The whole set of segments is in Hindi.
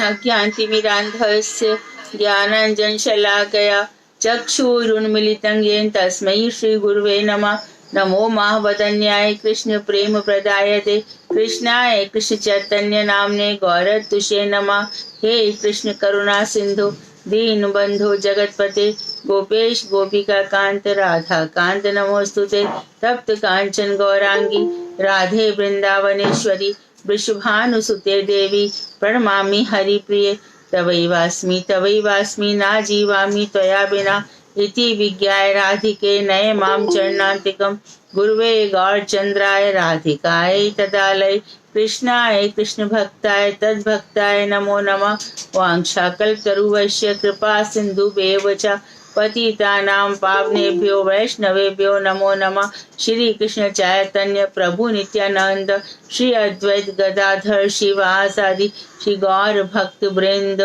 अज्ञानतिमिरान्धस्य ज्ञानाञ्जनशलाकया चक्षुरुन्मीलितं येन तस्मै श्रीगुरुवे नमः। नमो महावदन्याय कृष्ण प्रेम प्रदायते कृष्णाय कृष्ण चैतन्य नामने गौरतुषे नमः। हे कृष्ण करुणा सिंधु दीन बंधु जगतपते गोपेश गोपिका कांत राधा कांत नमोस्तुते। तप्त कांचन गौरांगी राधे वृंदावनेश्वरी वृषभानुसुते देवी प्रणमामि हरिप्रिये। तवैवास्मि ना जीवामि त्वया बिना इति विज्ञाय राधिके नये मां चरणान्तिकं। गुरुवे गौरचन्द्राय राधिकायै तदालय कृष्णाय कृष्ण भक्ताय तद्भक्ताय नमो नमः। वाञ्छाकल्पतरुवश्य कृपा सिन्धुभ्येव च पतितानां पावनेभ्यो वैष्णवेभ्यो नमो नमः। श्री कृष्ण चैतन्य प्रभु नित्यानंद श्री अद्वैत गदाधर शिवासादि श्री गौर भक्त वृंद।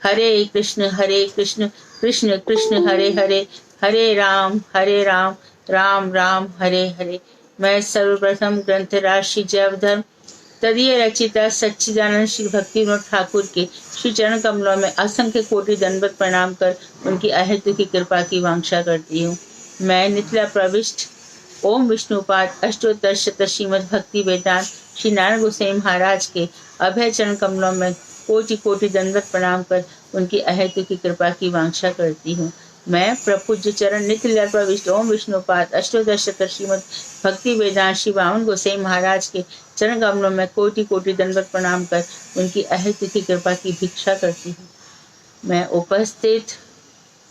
हरे कृष्ण कृष्ण कृष्ण हरे हरे, हरे राम राम राम हरे हरे। मैं सर्वप्रथम ग्रंथराज श्री जयवधर्म तदीय रचिता सच्चिदानंद श्री भक्ति विनोद ठाकुर के श्री चरण कमलों में असंख्य कोटि दंडवत प्रणाम कर उनकी अहेतु की कृपा की वांछा करती हूँ। मैं नितला प्रविष्ट ओम विष्णुपाद अष्टोत्तर शत श्रीमद भक्ति वेदांत श्री नारायण गोसाई महाराज के अभय चरण कमलों में कोटि कोटि दंडवत प्रणाम कर उनकी अहेतु की कृपा की वांछा करती हूँ। मैं प्रपूज्य चरण नित्य प्रविष्ट ओम विष्णुपाद अष्टोत्तर शत श्रीमद भक्ति वेदांत श्री वामन गोसाई महाराज के चरण कमलों में कोटि कोटि दंडवत प्रणाम कर उनकी अहेतु की कृपा की भिक्षा करती हूँ। मैं उपस्थित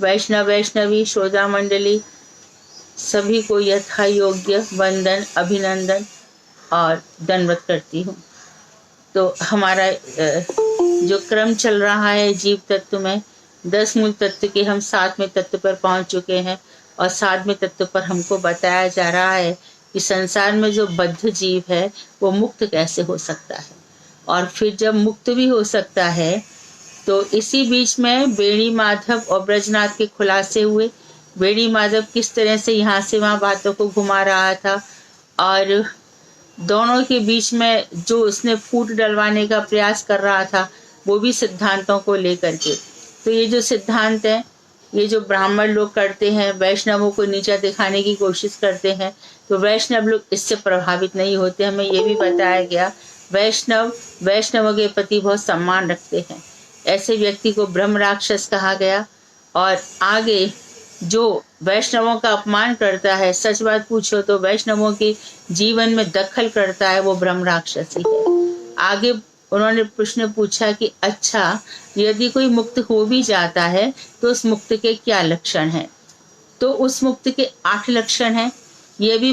वैष्णव वैष्णवी श्रोता मंडली सभी को यथा योग्य वंदन अभिनंदन और दंडवत करती हूँ। तो हमारा जो क्रम चल रहा है जीव तत्व में 10 मूल तत्व के हम 7वें तत्व पर पहुंच चुके हैं और 7वें तत्व पर हमको बताया जा रहा है कि संसार में जो बद्ध जीव है वो मुक्त कैसे हो सकता है, और फिर जब मुक्त भी हो सकता है तो इसी बीच में बेड़ी माधव और ब्रजनाथ के खुलासे हुए। बेड़ी माधव किस तरह से यहाँ से वहाँ बातों को घुमा रहा था और दोनों के बीच में जो उसने फूट डलवाने का प्रयास कर रहा था वो भी सिद्धांतों को लेकर के। तो ये जो सिद्धांत है, ये जो ब्राह्मण लोग करते हैं, वैष्णवों को नीचा दिखाने की कोशिश करते हैं, तो वैष्णव लोग इससे प्रभावित नहीं होते। हमें ये भी बताया गया वैष्णवों के प्रति बहुत सम्मान रखते हैं। ऐसे व्यक्ति को ब्रह्म राक्षस कहा गया। और आगे जो वैष्णवों का अपमान करता है, सच बात पूछो तो वैष्णवों के जीवन में दखल करता है, वो ब्रह्म राक्षस ही है। आगे उन्होंने प्रश्न पूछा कि अच्छा यदि कोई मुक्त हो भी जाता है तो उस मुक्त के क्या लक्षण हैं। तो उस मुक्त के 8 लक्षण हैं। ये भी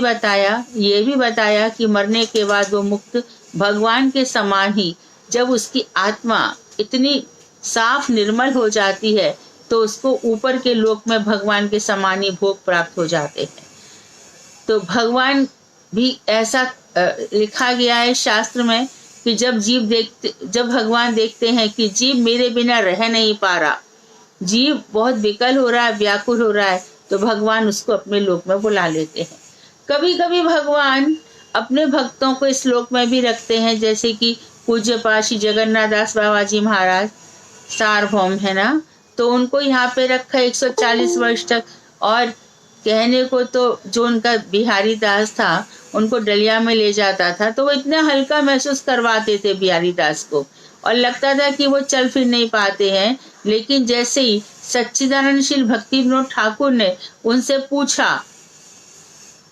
बताया कि मरने के बाद वो मुक्त भगवान के समान ही, जब उसकी आत्मा इतनी साफ निर्मल हो जाती है तो उसको ऊपर के लोक में भगवान के समान ही भोग प्राप्त हो जाते हैं। तो भगवान भी ऐसा लिखा गया है शास्त्र में कि जब भगवान देखते हैं कि जीव मेरे बिना रह नहीं पा रहा, जीव बहुत विकल हो रहा है, व्याकुल हो रहा है, तो भगवान उसको अपने लोक में बुला लेते हैं। कभी कभी भगवान अपने भक्तों को इस लोक में भी रखते हैं, जैसे कि पूज्य पाशी जगन्नाथ दास बाबा जी महाराज सार्वभौम है ना, तो उनको यहाँ पे रखा 140 वर्ष तक। और कहने को तो जो उनका बिहारी दास था उनको डलिया में ले जाता था तो वो इतना हल्का महसूस करवाते थे बिहारी दास को, और लगता था कि वो चल फिर नहीं पाते हैं। लेकिन जैसे ही सच्चिदानंद श्री भक्ति विनोद ठाकुर ने उनसे पूछा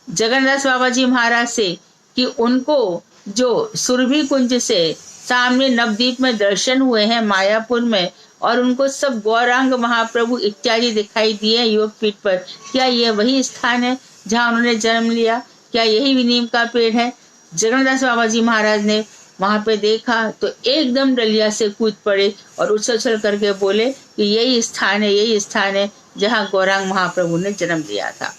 जगन्नाथ बाबा जी महाराज से कि उनको जो सुरभि कुंज से सामने नवदीप में दर्शन हुए हैं मायापुर में, और उनको सब गौरांग महाप्रभु इत्यादि दिखाई दिए योगपीठ पर, क्या ये वही स्थान है जहाँ उन्होंने जन्म लिया? क्या यही नीम का पेड़ है? जगन्नाथ बाबा जी महाराज ने वहां पे देखा तो एकदम डलिया से कूद पड़े और उछल करके बोले कि यही स्थान है जहाँ गौरांग महाप्रभु ने जन्म लिया था।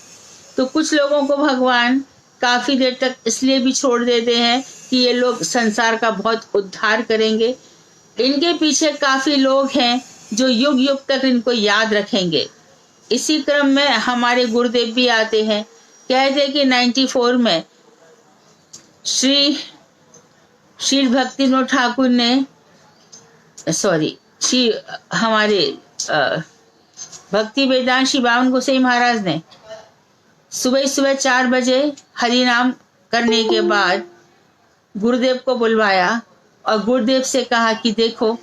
तो कुछ लोगों को भगवान काफी देर तक इसलिए भी छोड़ देते हैं कि ये लोग संसार का बहुत उद्धार करेंगे। इनके पीछे काफी लोग हैं जो युग युग तक इनको याद रखेंगे। इसी क्रम में हमारे गुरुदेव भी आते हैं। कहते हैं कि 94 में श्री भक्ति विनोद ठाकुर ने सॉरी श्री हमारे भक्ति वेदांत श्री बावन गोसाई महाराज ने सुबह सुबह 4 बजे हरि नाम करने के बाद गुरुदेव को बुलवाया और गुरुदेव से कहा कि देखो,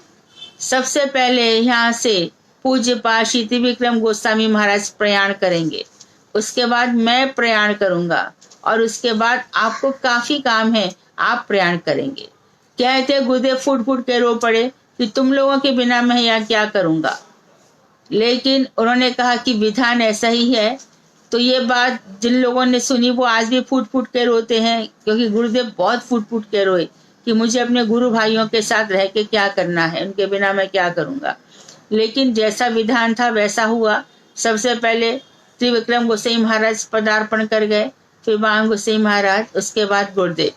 सबसे पहले यहाँ से पूज्य पाद श्री त्रिविक्रम गोस्वामी महाराज प्रयाण करेंगे, उसके बाद मैं प्रयाण करूंगा और उसके बाद आपको काफी काम है, आप प्रयाण करेंगे। कहते गुरुदेव फूट फूट के रो पड़े कि तुम लोगों के बिना मैं यहाँ क्या करूंगा। लेकिन उन्होंने कहा कि विधान ऐसा ही है। तो ये बात जिन लोगों ने सुनी वो आज भी फूट फूट के रोते हैं, क्योंकि गुरुदेव बहुत फूट फूट के रोए कि मुझे अपने गुरु भाइयों के साथ रह के क्या करना है, उनके बिना मैं क्या करूंगा। लेकिन जैसा विधान था वैसा हुआ। सबसे पहले त्रिविक्रम गोसाई महाराज पदार्पण कर गए, फिर बावन गोसाई महाराज, उसके बाद गुरुदेव।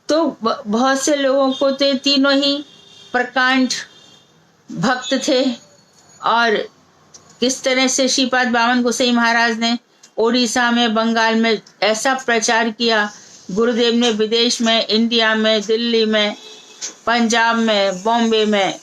तो बहुत से लोगों को तो तीनों ही प्रकांड भक्त थे। और किस तरह से श्रीपाद बावन गोसाई महाराज ने ओडिशा में, बंगाल में ऐसा प्रचार किया। गुरुदेव ने विदेश में, इंडिया में, दिल्ली में, पंजाब में, बॉम्बे में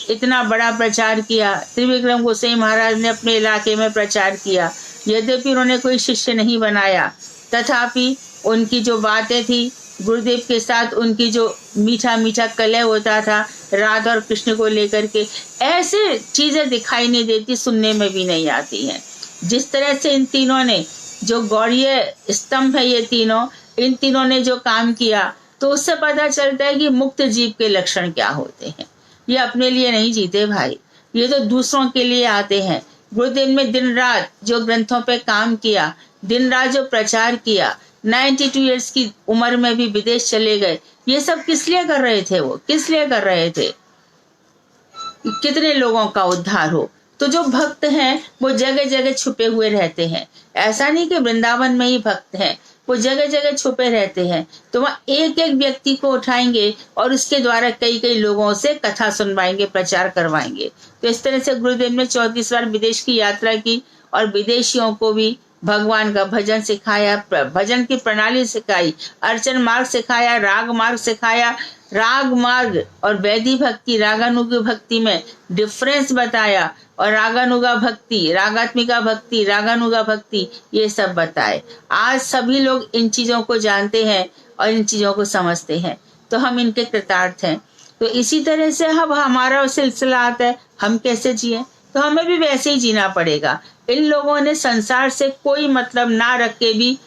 इतना बड़ा प्रचार किया। त्रिविक्रम गोसाई महाराज ने अपने इलाके में प्रचार किया। यद्यपि उन्होंने कोई शिष्य नहीं बनाया, तथापि उनकी जो बातें थी, गुरुदेव के साथ उनकी जो मीठा मीठा कलह होता था राधा और कृष्ण को लेकर के, ऐसे चीजें दिखाई नहीं देती, सुनने में भी नहीं आती हैं। जिस तरह से इन तीनों ने, जो गौड़ीय स्तंभ है ये तीनों, इन तीनों ने जो काम किया, तो उससे पता चलता है कि मुक्त जीव के लक्षण क्या होते हैं। ये अपने लिए नहीं जीते भाई, ये तो दूसरों के लिए आते हैं। गुरुदेव ने दिन रात जो ग्रंथों पे काम किया, दिन रात जो प्रचार किया, 92 ईयर्स की उम्र में भी विदेश चले गए। ये सब किस लिए कर रहे थे? वो किस लिए कर रहे थे? कितने लोगों का उद्धार हो। तो जो भक्त हैं वो जगह जगह छुपे हुए रहते हैं। ऐसा नहीं कि वृंदावन में ही भक्त हैं, वो जगह जगह छुपे रहते हैं। तो वहाँ एक एक व्यक्ति को उठाएंगे और उसके द्वारा कई कई लोगों से कथा सुनवाएंगे, प्रचार करवाएंगे। तो इस तरह से गुरुदेव ने 34 बार विदेश की यात्रा की और विदेशियों को भी भगवान का भजन सिखाया, भजन की प्रणाली सिखाई, अर्चन मार्ग सिखाया, राग मार्ग सिखाया। राग मार्ग और वैदिक भक्ति, रागानुग भक्ति में डिफरेंस बताया, और रागानुगा भक्ति, रागात्मिका भक्ति, रागानुगा भक्ति, ये सब बताए। आज सभी लोग इन चीजों को जानते हैं और इन चीजों को समझते हैं, तो हम इनके कृतार्थ हैं। तो इसी तरह से अब हमारा सिलसिला आता है, हम कैसे जिए, तो हमें भी वैसे ही जीना पड़ेगा। इन लोगों ने संसार से कोई मतलब ना रख के भी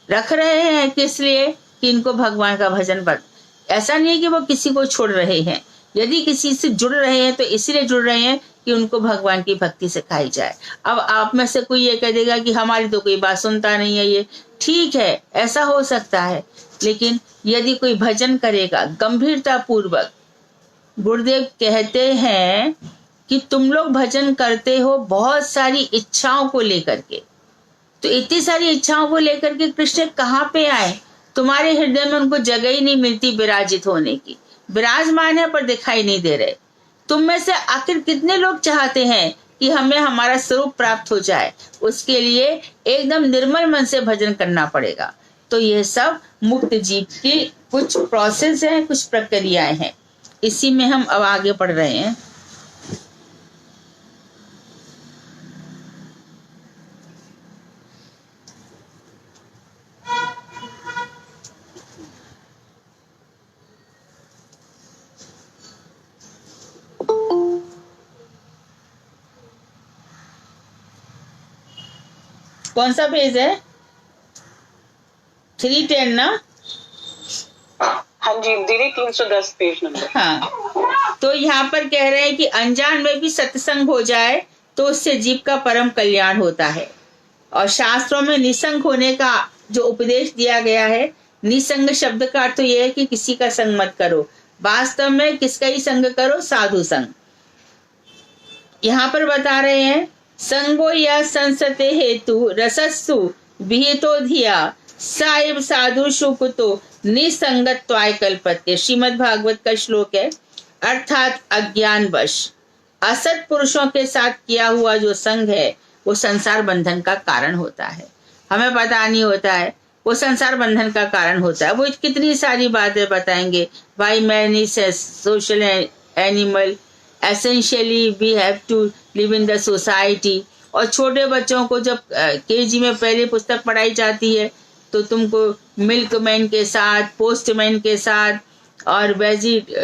रख रहे हैं, किस लिए? कि इनको भगवान का भजन ऐसा नहीं है कि वो किसी को छोड़ रहे हैं। यदि किसी से जुड़ रहे हैं तो इसीलिए जुड़ रहे हैं कि उनको भगवान की भक्ति सिखाई जाए। अब आप में से कोई ये कह देगा कि हमारी तो कोई बात सुनता नहीं है, ये ठीक है, ऐसा हो सकता है। लेकिन यदि कोई भजन करेगा गंभीरता पूर्वक, गुरुदेव कहते हैं कि तुम लोग भजन करते हो बहुत सारी इच्छाओं को लेकर के, तो इतनी सारी इच्छाओं को लेकर के कृष्ण कहाँ पे आए? तुम्हारे हृदय में उनको जगह ही नहीं मिलती विराजित होने की। विराजमान है पर दिखाई नहीं दे रहे। तुम में से आखिर कितने लोग चाहते हैं कि हमें हमारा स्वरूप प्राप्त हो जाए? उसके लिए एकदम निर्मल मन से भजन करना पड़ेगा। तो ये सब मुक्त जीव की कुछ प्रोसेस है, कुछ प्रक्रियाएं हैं। इसी में हम अब आगे बढ़ रहे हैं। कौन सा पेज है? 310 ना? हाँ जी दीदी, 310 पेज नंबर। हाँ, तो यहाँ पर कह रहे हैं कि अनजान में भी सत्संग हो जाए तो उससे जीव का परम कल्याण होता है। और शास्त्रों में निसंग होने का जो उपदेश दिया गया है, निसंग शब्द का अर्थ तो यह है कि किसी का संग मत करो। वास्तव में किसका ही संग करो? साधु संग। यहाँ पर बता रहे हैं, संगो या संसते हेतु रसस्सु विहितो धिया साहिब साधु सुकुतो निसंगत्वाय कल्पते। श्रीमद् भागवत का श्लोक है। अर्थात अज्ञानवश असत पुरुषों के साथ किया हुआ जो संग है वो संसार बंधन का कारण होता है। हमें पता नहीं होता है, वो संसार बंधन का कारण होता है। वो कितनी सारी बातें बताएंगे, भाई मैं नहीं social animal, essentially we have to live in the society. और छोटे बच्चों को जब केजी में पहली पुस्तक पढ़ाई जाती है तो तुमको मिल्कमैन के साथ, पोस्टमैन के साथ, और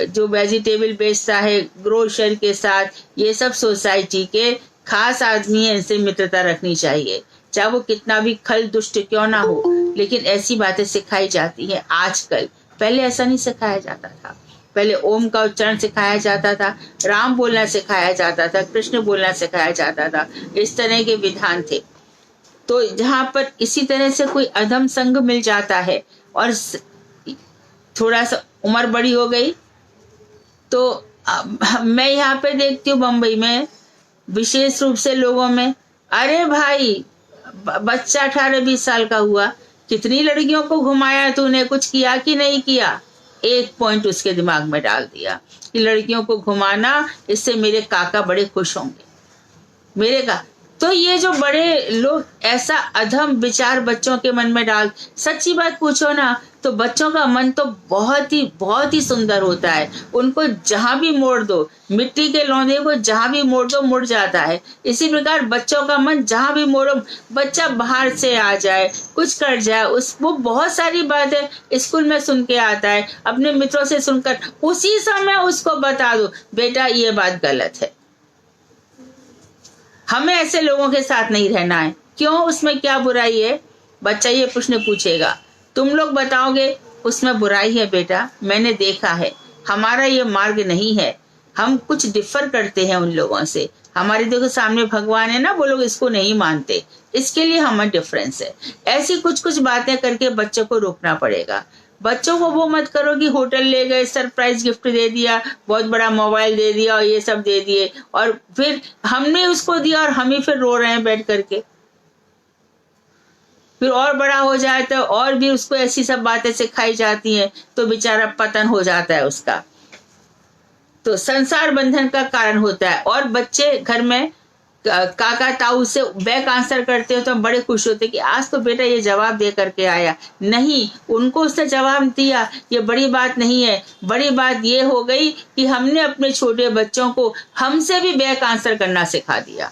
जो वेजिटेबल बेचता है ग्रोसर के साथ, ये सब सोसाइटी के खास आदमी है, इनसे मित्रता रखनी चाहिए, चाहे वो कितना भी खल दुष्ट क्यों ना हो। लेकिन ऐसी बातें सिखाई जाती हैं आजकल, पहले ऐसा नहीं सिखाया जाता था। पहले ओम का उच्चारण सिखाया जाता था, राम बोलना सिखाया जाता था, कृष्ण बोलना सिखाया जाता था, इस तरह के विधान थे। तो जहाँ पर इसी तरह से कोई अधम संग मिल जाता है और थोड़ा सा उम्र बड़ी हो गई, तो मैं यहाँ पे देखती हूँ बम्बई में विशेष रूप से लोगों में, अरे भाई बच्चा 18-20 साल का हुआ, कितनी लड़कियों को घुमाया तूने, कुछ किया कि नहीं किया? एक पॉइंट उसके दिमाग में डाल दिया कि लड़कियों को घुमाना, इससे मेरे काका बड़े खुश होंगे, मेरे का। तो ये जो बड़े लोग ऐसा अधम विचार बच्चों के मन में डाल, सच्ची बात पूछो ना तो बच्चों का मन तो बहुत ही सुंदर होता है। उनको जहां भी मोड़ दो, मिट्टी के लौंदे को जहां भी मोड़ दो मुड़ जाता है। इसी प्रकार बच्चों का मन जहां भी मोड़ो, बच्चा बाहर से आ जाए, कुछ कर जाए, वो बहुत सारी बातें स्कूल में सुन के आता है, अपने मित्रों से सुनकर उसी समय उसको बता दो, बेटा ये बात गलत है। हमें ऐसे लोगों के साथ नहीं रहना है। क्यों? उसमें क्या बुराई है? बच्चा ये प्रश्न पूछेगा, तुम लोग बताओगे उसमें बुराई है बेटा, मैंने देखा है, हमारा ये मार्ग नहीं है, हम कुछ डिफर करते हैं उन लोगों से। हमारे देखो सामने भगवान है ना, वो लोग इसको नहीं मानते, इसके लिए हमें डिफरेंस है। ऐसी कुछ बातें करके बच्चों को रोकना पड़ेगा। बच्चों को वो मत करो कि होटल ले गए, सरप्राइज गिफ्ट दे दिया, बहुत बड़ा मोबाइल दे दिया और ये सब दे दिए, और फिर हमने उसको दिया और हम ही फिर रो रहे हैं बैठ करके। फिर और बड़ा हो जाए तो और भी उसको ऐसी सब बातें सिखाई जाती हैं, तो बेचारा पतन हो जाता है उसका। तो संसार बंधन का कारण होता है। और बच्चे घर में काका ताऊ से बैक आंसर करते हो तो हम बड़े खुश होते कि आज तो बेटा ये जवाब दे करके आया। नहीं, उनको उसने जवाब दिया, ये बड़ी बात नहीं है। बड़ी बात ये हो गई कि हमने अपने छोटे बच्चों को हमसे भी बैक आंसर करना सिखा दिया।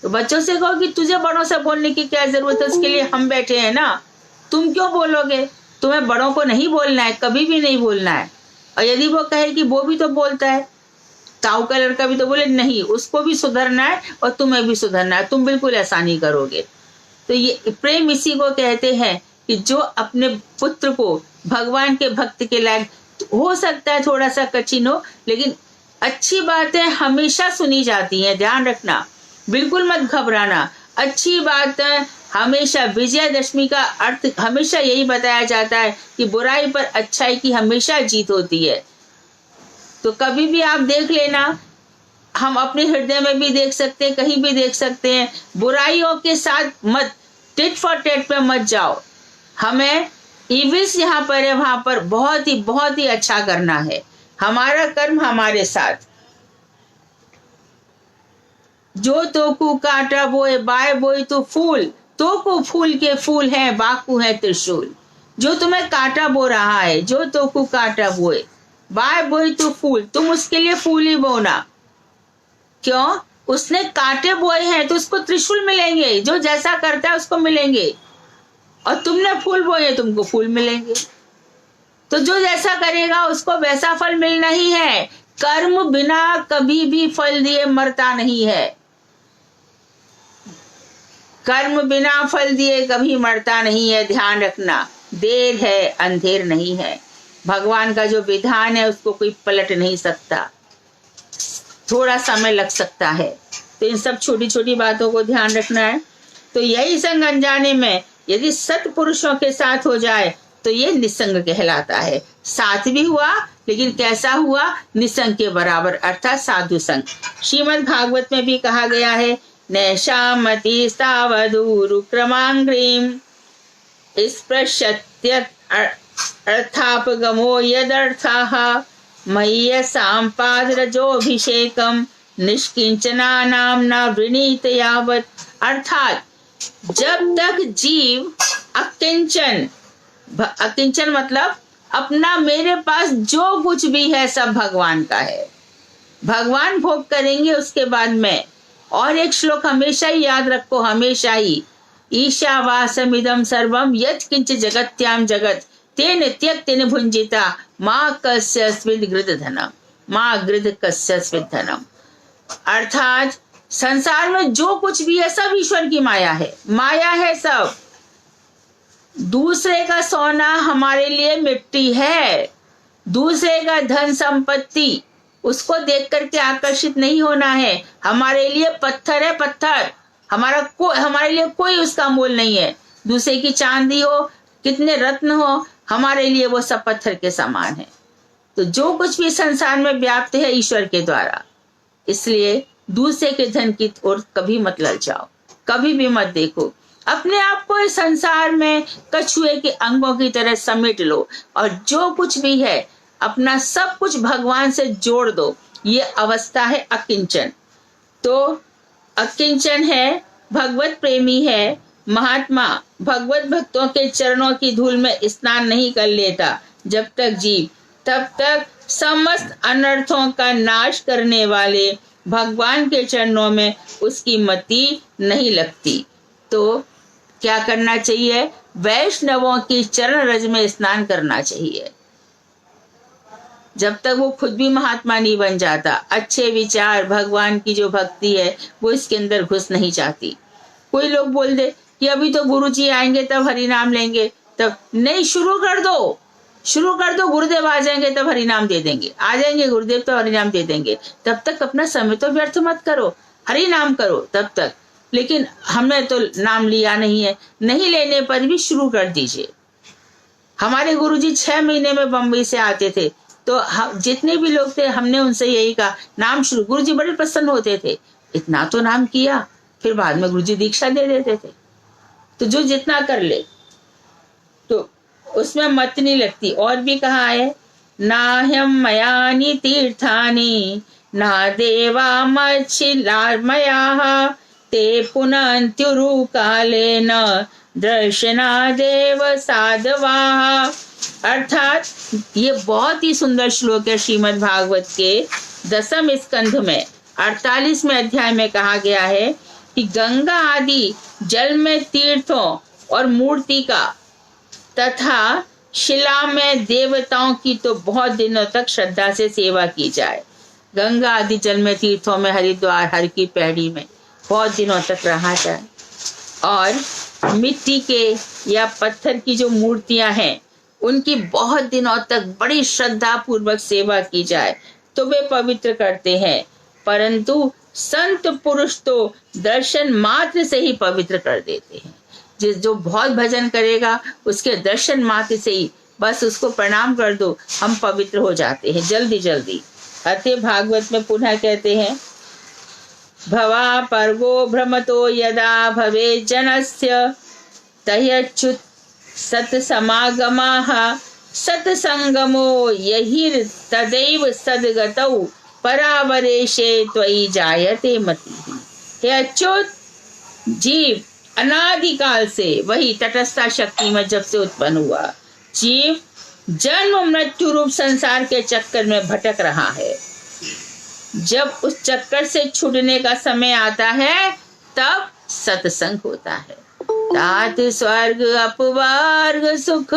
तो बच्चों से कहो कि तुझे बड़ों से बोलने की क्या जरूरत है, उसके लिए हम बैठे हैं ना, तुम क्यों बोलोगे? तुम्हें बड़ों को नहीं बोलना है, कभी भी नहीं बोलना है। और यदि वो कहे कि वो भी तो बोलता है, ताऊ का लड़का भी तो बोले, नहीं, उसको भी सुधरना है और तुम्हें भी सुधरना है, तुम बिल्कुल ऐसा नहीं करोगे। तो ये प्रेम इसी को कहते हैं कि जो अपने पुत्र को भगवान के भक्त के लायक, हो सकता है थोड़ा सा कठिन हो, लेकिन अच्छी बातें हमेशा सुनी जाती हैं, ध्यान रखना, बिल्कुल मत घबराना। अच्छी बात हमेशा, विजयदशमी का अर्थ हमेशा यही बताया जाता है कि बुराई पर अच्छाई की हमेशा जीत होती है। तो कभी भी आप देख लेना, हम अपने हृदय में भी देख सकते हैं, कहीं भी देख सकते हैं, बुराइयों के साथ मत, टिट फॉर टेट पे मत जाओ। हमें इविल्स यहाँ पर है, वहां पर बहुत ही अच्छा करना है। हमारा कर्म हमारे साथ। जो तोकू काटा बोए बाय बोई तो फूल, तोकू फूल के फूल हैं, बाकू है त्रिशूल। जो तुम्हें काटा बो रहा है, जो तोकू काटा बोए बाय बोई तो फूल, तुम उसके लिए फूल ही बोना। क्यों? उसने कांटे बोए हैं तो उसको त्रिशूल मिलेंगे, जो जैसा करता है उसको मिलेंगे, और तुमने फूल बोए, तुमको फूल मिलेंगे। तो जो जैसा करेगा उसको वैसा फल मिलना ही है। कर्म बिना कभी भी फल दिए मरता नहीं है। कर्म बिना फल दिए कभी मरता नहीं है, ध्यान रखना। देर है अंधेर नहीं है। भगवान का जो विधान है उसको कोई पलट नहीं सकता, थोड़ा समय लग सकता है। तो इन सब छोटी छोटी बातों को ध्यान रखना है। तो यही संग अनजाने में यदि सत्पुरुषों के साथ हो जाए तो ये निसंग कहलाता है। साथ भी हुआ, लेकिन कैसा हुआ? निसंग के बराबर, अर्थात साधु संग। श्रीमद् भागवत में भी कहा गया है, नैषामति सावधूरु क्रमांग्रीम स्पृशत्यत् अर्थापगमो यदर्थाः मय्यसां पादरजोभिषेकम निष्किंचनानां न वृणीत यावत्। अर्थात जब तक जीव अकिंचन, अकिंचन मतलब अपना मेरे पास जो कुछ भी है सब भगवान का है, भगवान भोग करेंगे उसके बाद मैं। और एक श्लोक हमेशा ही याद रखो, हमेशा ही, ईशावासमिदं सर्वम यत् किंच जगत्याम जगत तेन त्यक्तेन भुंजिता माँ कस्यस्मिन् गृधधनम, माँ गृध कस्यस्मिन् धनम। अर्थात संसार में जो कुछ भी है सब ईश्वर की माया है, माया है सब। दूसरे का सोना हमारे लिए मिट्टी है, दूसरे का धन संपत्ति उसको देख करके आकर्षित नहीं होना है। हमारे लिए पत्थर है, पत्थर, हमारे लिए कोई उसका मोल नहीं है। दूसरे की चांदी हो, कितने रत्न हो, हमारे लिए वो सब पत्थर के समान है। तो जो कुछ भी संसार में व्याप्त है ईश्वर के द्वारा, इसलिए दूसरे के धन की ओर कभी मत ललचाओ, कभी भी मत देखो। अपने आप को इस संसार में कछुए के अंगों की तरह समेट लो और जो कुछ भी है अपना सब कुछ भगवान से जोड़ दो। ये अवस्था है अकिंचन। तो अकिंचन है, भगवत प्रेमी है, महात्मा भगवत भक्तों के चरणों की धूल में स्नान नहीं कर लेता जब तक जीव, तब तक समस्त अनर्थों का नाश करने वाले भगवान के चरणों में उसकी मति नहीं लगती। तो क्या करना चाहिए? वैष्णवों की चरण रज में स्नान करना चाहिए। जब तक वो खुद भी महात्मा नहीं बन जाता, अच्छे विचार, भगवान की जो भक्ति है वो इसके अंदर घुस नहीं जाती। कोई लोग बोल दे कि अभी तो गुरुजी आएंगे तब हरि नाम लेंगे, तब नहीं, शुरू कर दो, शुरू कर दो। गुरुदेव आ जाएंगे तब हरि नाम दे देंगे, आ जाएंगे गुरुदेव तो हरि नाम दे देंगे। तब तक अपना समय तो व्यर्थ मत करो, हरि नाम करो तब तक। लेकिन हमने तो नाम लिया नहीं है, नहीं लेने पर भी शुरू कर दीजिए। हमारे गुरुजी 6 महीने में बम्बई से आते थे, तो जितने भी लोग थे हमने उनसे यही कहा, नाम शुरू। गुरुजी बड़े प्रसन्न होते थे, इतना तो नाम किया, फिर बाद में गुरुजी दीक्षा दे देते थे। तो जो जितना कर ले तो उसमें मत नहीं लगती। और भी कहा है, नाह्यम मयानि तीर्थानि ना देवा मच्छिलामयाः ते पुनन्त्युरु कालेन दर्शनादेव साधवाः। अर्थात ये बहुत ही सुंदर श्लोक है श्रीमद् भागवत के 10वें स्कंध में 48वें अध्याय में कहा गया है कि गंगा आदि जल में तीर्थों और मूर्ति का तथा शिला में देवताओं की तो बहुत दिनों तक श्रद्धा से सेवा की जाए। गंगा आदि जल में तीर्थों में, हरिद्वार, हर की पैड़ी में बहुत दिनों तक रहा जाए। और मिट्टी के या पत्थर की जो मूर्तियां हैं उनकी बहुत दिनों तक बड़ी श्रद्धा पूर्वक सेवा की जाए तो वे पवित्र करते हैं। परंतु संत पुरुष तो दर्शन मात्र से ही पवित्र कर देते हैं। जो बहुत भजन करेगा उसके दर्शन मात्र से ही बस उसको प्रणाम कर दो, हम पवित्र हो जाते हैं जल्दी जल्दी। अतः भागवत में पुनः कहते हैं, भवा पर्गो भ्रमतो यदा भवे जनस्य तह्यच्युत सत्समागमाः सत्संगमो यही तदैव सद्गतौ परावरेशे त्वयि जायते मतिः। हे अच्युत, जीव अनादिकाल से वही तटस्था शक्ति में जब से उत्पन्न हुआ, जीव जन्म मृत्यु रूप संसार के चक्कर में भटक रहा है। जब उस चक्कर से छूटने का समय आता है तब सत्संग होता है। तात स्वर्ग अपवर्ग सुख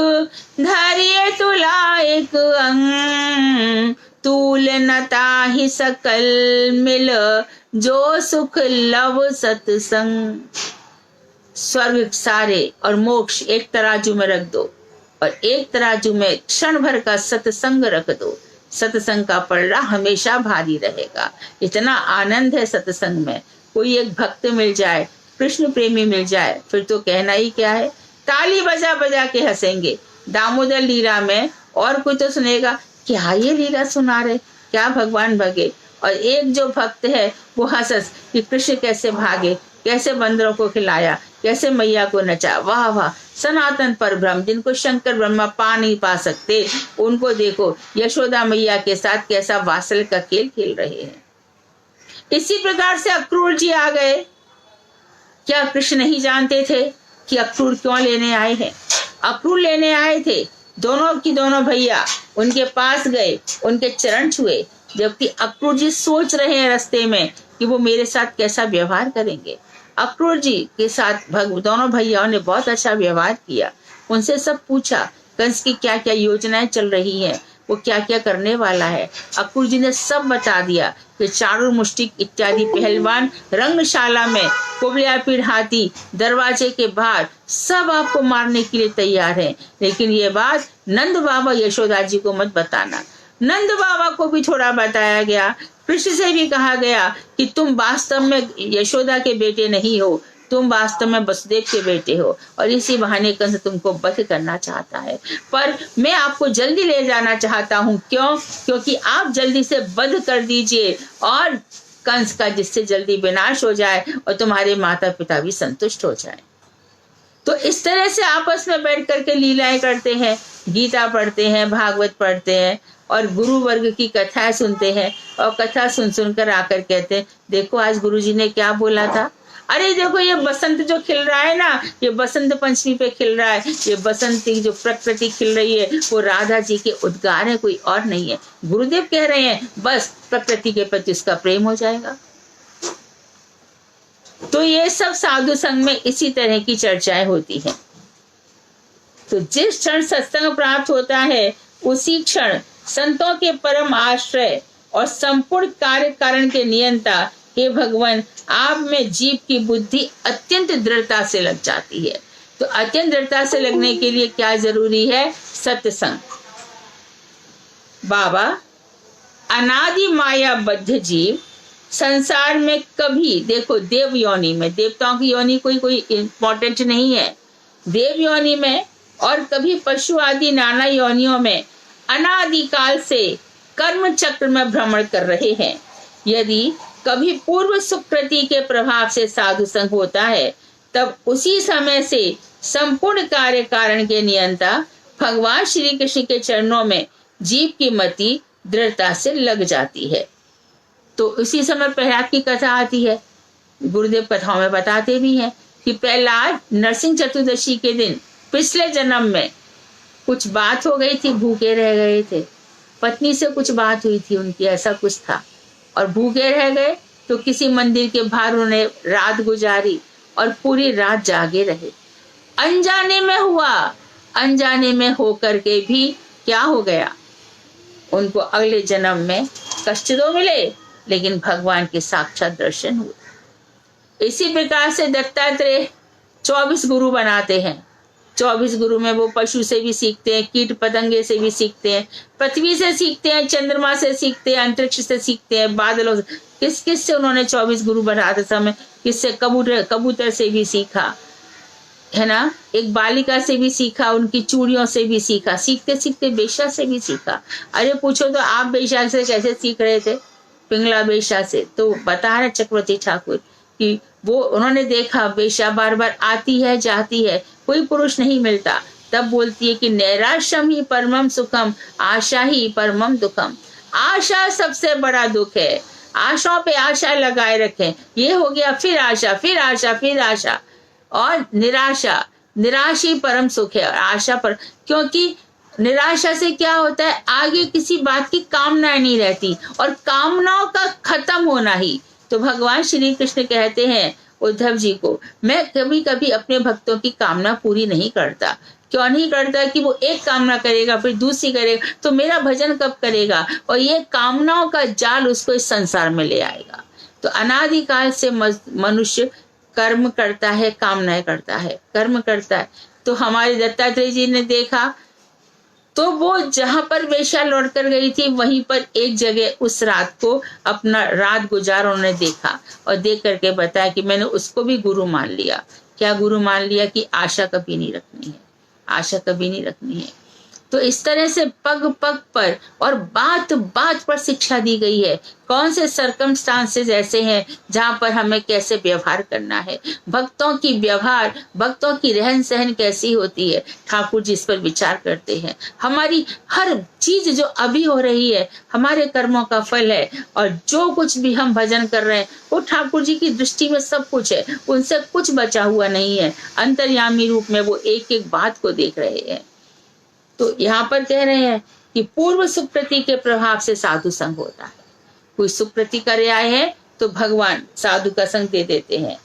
धैर्य तुला एक अंग, तूल नता ही सकल मिल जो सुख लव सत्संग। स्वर्ग सारे और मोक्ष एक तराजू में रख दो और एक तराजू में क्षण भर का सत्संग रख दो। सत्संग का पलड़ा हमेशा भारी रहेगा। इतना आनंद है सत्संग में। कोई एक भक्त मिल जाए, कृष्ण प्रेमी मिल जाए, फिर तो कहना ही क्या है। ताली बजा बजा के हंसेंगे। दामोदर लीला में और कोई तो सुनेगा, क्या ये लीला सुना रहे, क्या भगवान भगे। और एक जो भक्त है वो हंस कि कृष्ण कैसे भागे, कैसे बंदरों को खिलाया, कैसे मैया को नचा, वाह वाह। सनातन पर ब्रह्म, जिनको शंकर ब्रह्मा पा नहीं पा सकते, उनको देखो यशोदा मैया के साथ कैसा वात्सल्य का खेल खेल रहे हैं। इसी प्रकार से अक्रूर जी आ गए। क्या कृष्ण नहीं जानते थे कि अक्रूर क्यों लेने आए हैं? अक्रूर लेने आए थे दोनों भैया उनके पास गए, उनके चरण छुए, जबकि अक्रूर जी सोच रहे हैं रास्ते में कि वो मेरे साथ कैसा व्यवहार करेंगे। अक्रूर जी के साथ दोनों भैयाओं ने बहुत अच्छा व्यवहार किया, उनसे सब पूछा कंस की क्या क्या योजनाएं चल रही हैं, वो क्या क्या करने वाला है। अक्रूर जी ने सब बता दिया कि चाणूर, मुष्टिक इत्यादि पहलवान रंगशाला में, कुबलियापीड़ हाथी दरवाजे के बाहर सब आपको मारने के लिए तैयार हैं, लेकिन ये बात नंद बाबा यशोदा जी को मत बताना। नंद बाबा को भी थोड़ा बताया गया, कृष्ण से भी कहा गया कि तुम वास्तव में यशोदा के बेटे नहीं हो, तुम वास्तव में वसुदेव के बेटे हो, और इसी बहाने कंस तुमको वध करना चाहता है, पर मैं आपको जल्दी ले जाना चाहता हूँ। क्यों? क्योंकि आप जल्दी से वध कर दीजिए और कंस का जिससे जल्दी विनाश हो जाए और तुम्हारे माता पिता भी संतुष्ट हो जाए। तो इस तरह से आपस में बैठ करके लीलाएं करते हैं, गीता पढ़ते हैं, भागवत पढ़ते हैं और गुरु वर्ग की कथाएं सुनते हैं, और कथा सुन सुनकर आकर कहते हैं देखो आज गुरुजी ने क्या बोला था। अरे देखो ये बसंत जो खिल रहा है ना, ये बसंत पंचमी पे खिल रहा है, ये बसंती जो प्रकृति खिल रही है वो राधा जी के उद्गार है, कोई और नहीं है। गुरुदेव कह रहे हैं बस प्रकृति के प्रति उसका प्रेम हो जाएगा। तो ये सब साधु संग में इसी तरह की चर्चाएं होती हैं। तो जिस क्षण सत्संग प्राप्त होता है उसी क्षण संतों के परम आश्रय और संपूर्ण कार्य कारण के नियंता हे भगवान आप में जीव की बुद्धि अत्यंत दृढ़ता से लग जाती है। तो अत्यंत दृढ़ता से लगने के लिए क्या जरूरी है? सत्संग। बाबा अनादि मायाबद्ध जीव संसार में कभी, देखो देव योनि में, देवताओं की योनि कोई इंपॉर्टेंट नहीं है, देव योनि में और कभी पशु आदि नाना योनियों में अनादिकाल से कर्म चक्र में भ्रमण कर रहे हैं। यदि कभी पूर्व सुकृति के प्रभाव से साधु संग होता है तब उसी समय से संपूर्ण कार्य कारण के नियंता भगवान श्री कृष्ण के चरणों में जीव की मति दृढ़ता से लग जाती है। तो उसी समय प्रहलाद की कथा आती है, गुरुदेव कथाओं में बताते भी हैं कि प्रहलाद नरसिंह चतुर्दशी के दिन पिछले जन्म में कुछ बात हो गई थी, भूखे रह गए थे, पत्नी से कुछ बात हुई थी उनकी, ऐसा कुछ था, और भूखे रह गए तो किसी मंदिर के बाहर उन्होंने रात गुजारी और पूरी रात जागे रहे। अनजाने में हुआ, अनजाने में होकर के भी क्या हो गया, उनको अगले जन्म में कष्ट तो मिले लेकिन भगवान के साक्षात दर्शन हुए। इसी प्रकार से दत्तात्रेय 24 गुरु बनाते हैं। 24 गुरु में वो पशु से भी सीखते हैं, कीट पतंगे से भी सीखते हैं, पृथ्वी से सीखते हैं, चंद्रमा से सीखते हैं, अंतरिक्ष से सीखते हैं, बादलों से, किस किस से उन्होंने 24 गुरु बनाते समय, किससे? कबूतर से भी सीखा है ना, एक बालिका से भी सीखा, उनकी चूड़ियों से भी सीखा, सीखते सीखते बेश्या से भी सीखा। अरे पूछो तो आप बेश्या से कैसे सीख रहे थे? पिंगला बेश्या से। तो बता रहे चक्रवर्ती ठाकुर कि वो उन्होंने देखा बेश्या बार बार आती है जाती है, कोई पुरुष नहीं मिलता, तब बोलती है कि नैराश्यम ही परमम सुखम, आशा ही परमम दुखम। आशा सबसे बड़ा दुख है, आशाओं पे आशा लगाए रखें, ये हो गया फिर आशा, फिर आशा, फिर आशा, और निराशा, निराश ही परम सुख है। और आशा पर, क्योंकि निराशा से क्या होता है, आगे किसी बात की कामना नहीं रहती, और कामनाओं का खत्म होना ही। तो भगवान श्री कृष्ण कहते हैं उद्धव जी को, मैं कभी कभी अपने भक्तों की कामना पूरी नहीं करता। क्यों नहीं करता? कि वो एक कामना करेगा फिर दूसरी करेगा, तो मेरा भजन कब करेगा, और ये कामनाओं का जाल उसको इस संसार में ले आएगा। तो अनादिकाल से मनुष्य कर्म करता है, कामनाएं करता है, कर्म करता है। तो हमारे दत्तात्रेय जी ने देखा, तो वो जहां पर वेश्या लौट कर गई थी वहीं पर एक जगह उस रात को अपना रात गुजार उन्होंने देखा, और देख करके बताया कि मैंने उसको भी गुरु मान लिया। क्या गुरु मान लिया? कि आशा कभी नहीं रखनी है, आशा कभी नहीं रखनी है। तो इस तरह से पग पग पर और बात बात पर शिक्षा दी गई है। कौन से सर्कमस्टांसेस ऐसे हैं जहां पर हमें कैसे व्यवहार करना है, भक्तों की व्यवहार, भक्तों की रहन सहन कैसी होती है, ठाकुर जी इस पर विचार करते हैं। हमारी हर चीज जो अभी हो रही है हमारे कर्मों का फल है, और जो कुछ भी हम भजन कर रहे हैं वो ठाकुर जी की दृष्टि में सब कुछ है, उनसे कुछ बचा हुआ नहीं है। अंतर्यामी रूप में वो एक एक बात को देख रहे हैं। तो यहाँ पर कह रहे हैं कि पूर्व सुकृति के प्रभाव से साधु संग होता है। कोई सुकृति करे आए हैं तो भगवान साधु का संग दे देते हैं।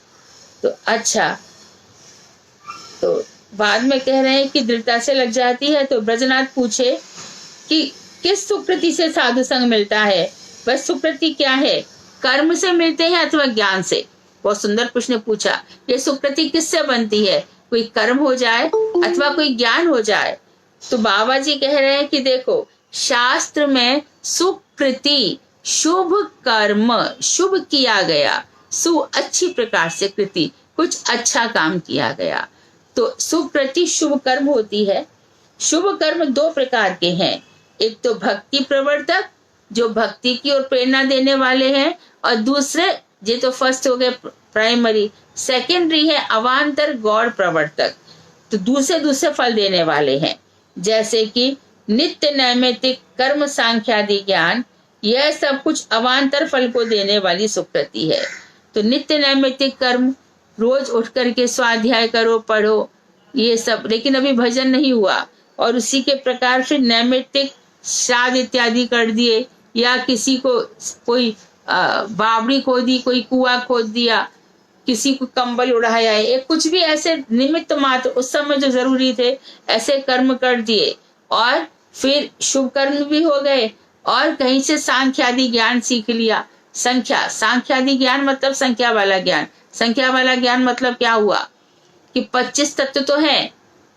तो अच्छा, तो बाद में कह रहे हैं कि दृढ़ता से लग जाती है। तो ब्रजनाथ पूछे कि किस सुकृति से साधु संग मिलता है? वह सुकृति क्या है? कर्म से मिलते हैं अथवा ज्ञान से? बहुत सुंदर प्रश्न पूछा। ये सुकृति किससे बनती है? कोई कर्म हो जाए अथवा कोई ज्ञान हो जाए। तो बाबा जी कह रहे हैं कि देखो, शास्त्र में सुकृति शुभ कर्म, शुभ किया गया, अच्छी प्रकार से कृति, कुछ अच्छा काम किया गया। तो सुकृति शुभ कर्म होती है। शुभ कर्म दो प्रकार के हैं, एक तो भक्ति प्रवर्तक जो भक्ति की ओर प्रेरणा देने वाले हैं, और दूसरे, ये तो फर्स्ट हो गए प्राइमरी, सेकेंडरी है अवान्तर गौड़ प्रवर्तक, तो दूसरे फल देने वाले हैं। जैसे कि नित्य नैमित्तिक कर्म सांख्यादि ज्ञान, यह सब कुछ अवान्तर फल को देने वाली सुकृति है। तो नित्य नैमित्तिक कर्म, रोज उठ करके स्वाध्याय करो, पढ़ो, ये सब, लेकिन अभी भजन नहीं हुआ, और उसी के प्रकार फिर नैमित्तिक श्राद्ध इत्यादि कर दिए, या किसी को कोई बावड़ी खोदी, कोई कुआं खोद दिया, किसी को कंबल उड़ाया है, एक कुछ भी ऐसे निमित्त मात्र उस समय जो जरूरी थे ऐसे कर्म कर दिए, और फिर शुभ कर्म भी हो गए, और कहीं से सांख्यादि ज्ञान सीख लिया। सांख्यादि ज्ञान मतलब संख्या वाला ज्ञान। संख्या वाला ज्ञान मतलब क्या हुआ कि 25 तत्व तो है,